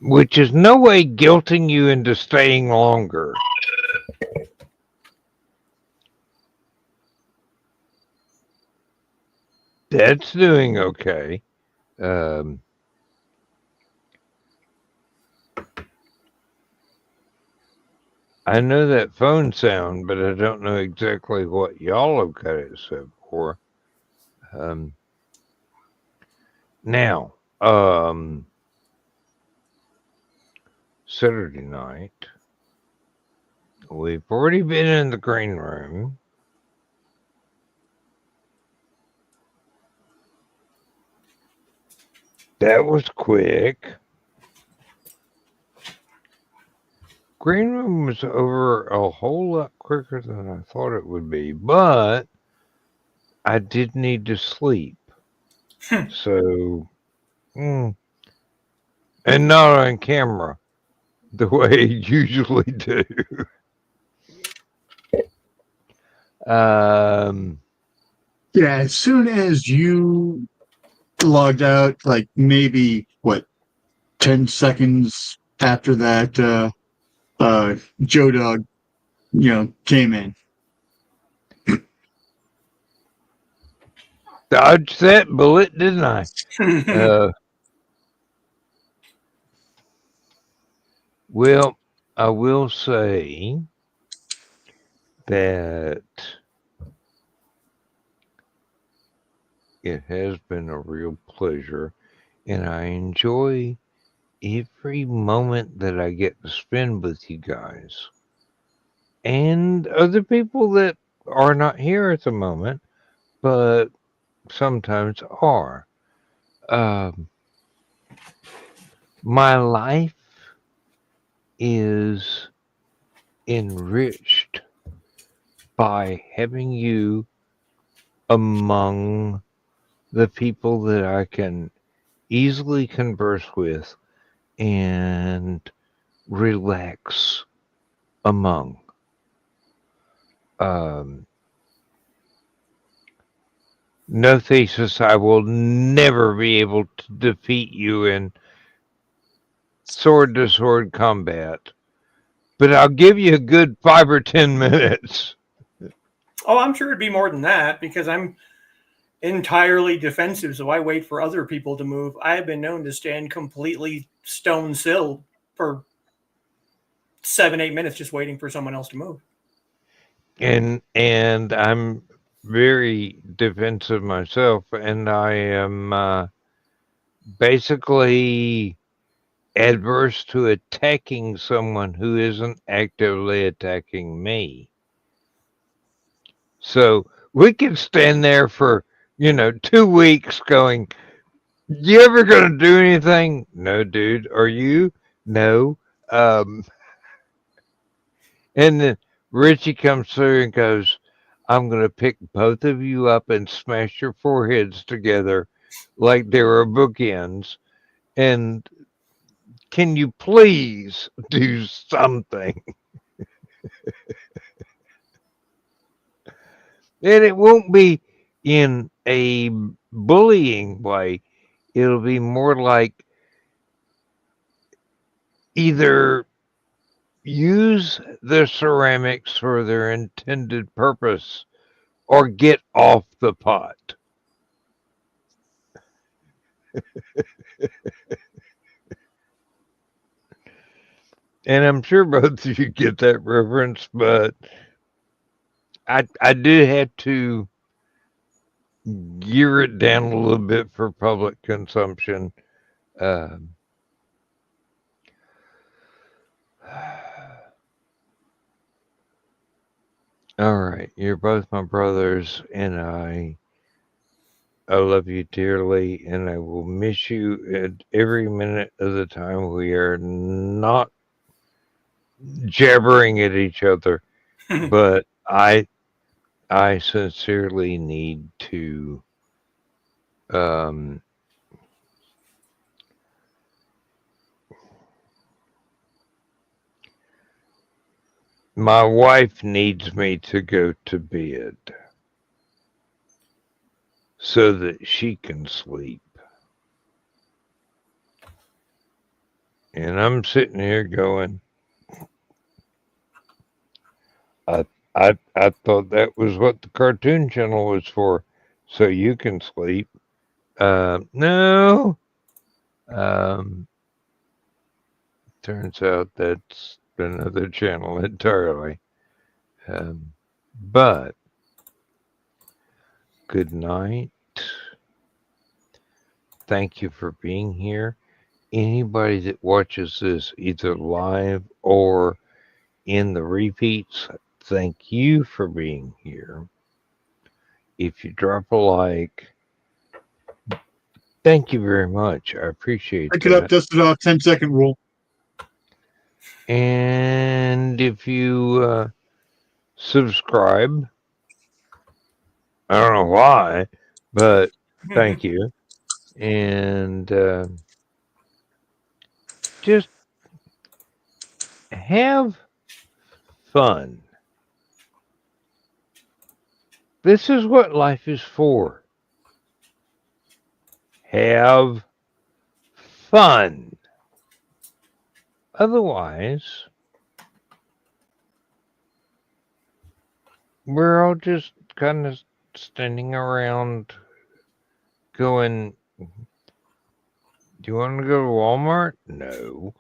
Which is no way guilting you into staying longer. That's doing okay. I know that phone sound, but I don't know exactly what y'all have got it set for. Now, Saturday night, we've already been in the green room. That was quick. Green room was over a whole lot quicker than I thought it would be, but I did need to sleep. So, and not on camera the way I usually do. Yeah, as soon as you logged out, like maybe what 10 seconds after that, Joe Dog, came in. Dodged that bullet, didn't I? Well, I will say that it has been a real pleasure, and I enjoy every moment that I get to spend with you guys and other people that are not here at the moment, but sometimes are. My life is enriched by having you among the people that I can easily converse with and relax among. No thesis, I will never be able to defeat you in sword to sword combat, but I'll give you a good 5 or 10 minutes. Oh, I'm sure it'd be more than that because I'm entirely defensive, so I wait for other people to move. I have been known to stand completely stone still for 7, 8 minutes just waiting for someone else to move. And I'm very defensive myself, and I am basically adverse to attacking someone who isn't actively attacking me. So we can stand there for 2 weeks going, you ever gonna do anything? No, dude. Are you? No. And then Richie comes through and goes, I'm gonna pick both of you up and smash your foreheads together like they were bookends. And can you please do something? And it won't be in a bullying way. It'll be more like either use the ceramics for their intended purpose or get off the pot. And I'm sure both of you get that reference, but I do have to gear it down a little bit for public consumption. All right, you're both my brothers, and I love you dearly, and I will miss you at every minute of the time we are not jabbering at each other. But I sincerely need to my wife needs me to go to bed so that she can sleep. And I'm sitting here going, I thought that was what the cartoon channel was for, so you can sleep. No. Turns out that's another channel entirely. But good night. Thank you for being here. Anybody that watches this either live or in the repeats, thank you for being here. If you drop a like, thank you very much. I appreciate Pick it up, that. dust it off, 10-second rule. And if you subscribe, I don't know why, but thank you. And just have fun. This is what life is for. Have fun. Otherwise, we're all just kind of standing around going, do you want to go to Walmart? No.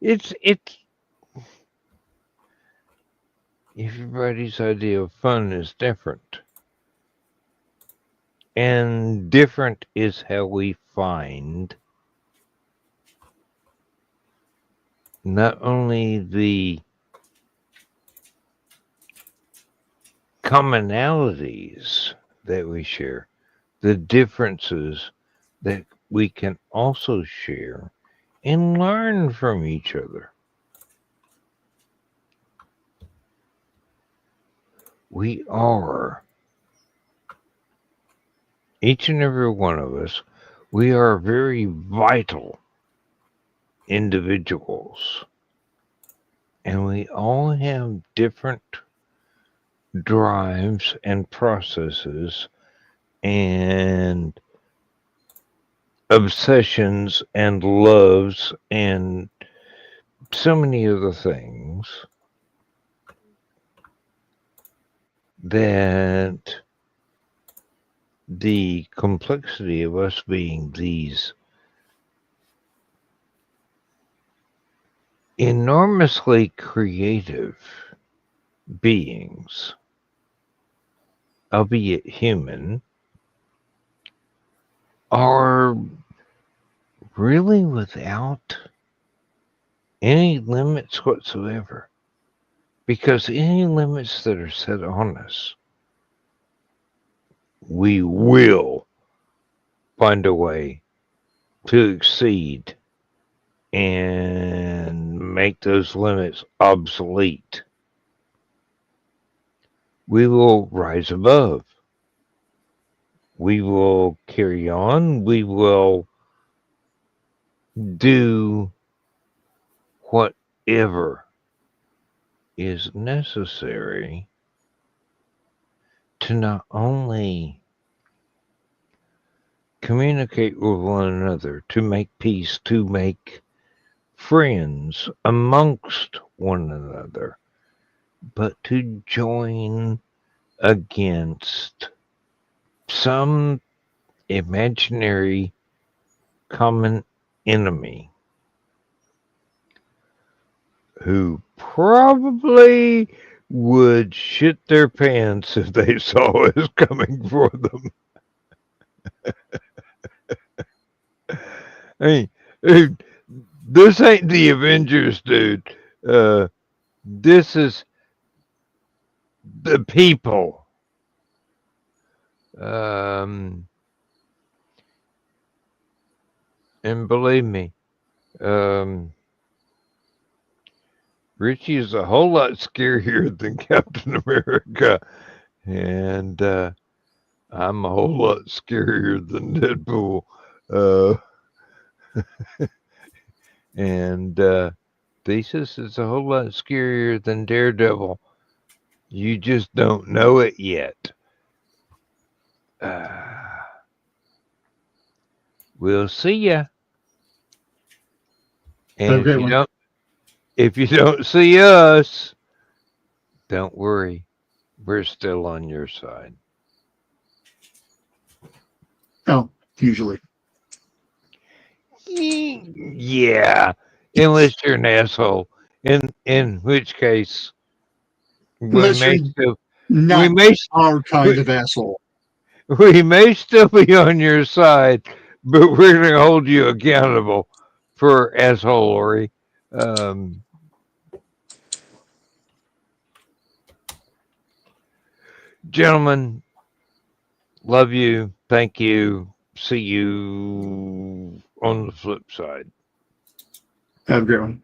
It's everybody's idea of fun is different. And different is how we find not only the commonalities that we share, the differences that we can also share and learn from each other. We are, each and every one of us, we are very vital individuals. And we all have different drives and processes and obsessions and loves and so many other things that the complexity of us being these enormously creative beings, albeit human, are really without any limits whatsoever. Because any limits that are set on us, we will find a way to exceed and make those limits obsolete. We will rise above. We will carry on. We will do whatever is necessary to not only communicate with one another, to make peace, to make friends amongst one another, but to join against some imaginary common enemy who probably would shit their pants if they saw us coming for them. I mean, this ain't the Avengers, dude. This is the people. And believe me, Richie is a whole lot scarier than Captain America, and I'm a whole lot scarier than Deadpool. And Thesis is a whole lot scarier than Daredevil. You just don't know it yet. We'll see ya. And if you don't see us, don't worry. We're still on your side. Oh, usually. Yeah, unless you're an asshole. In which case, Unless you're not our kind of asshole. We may still be on your side, but we're going to hold you accountable for assholery. Gentlemen, love you. Thank you. See you on the flip side. Have a great one.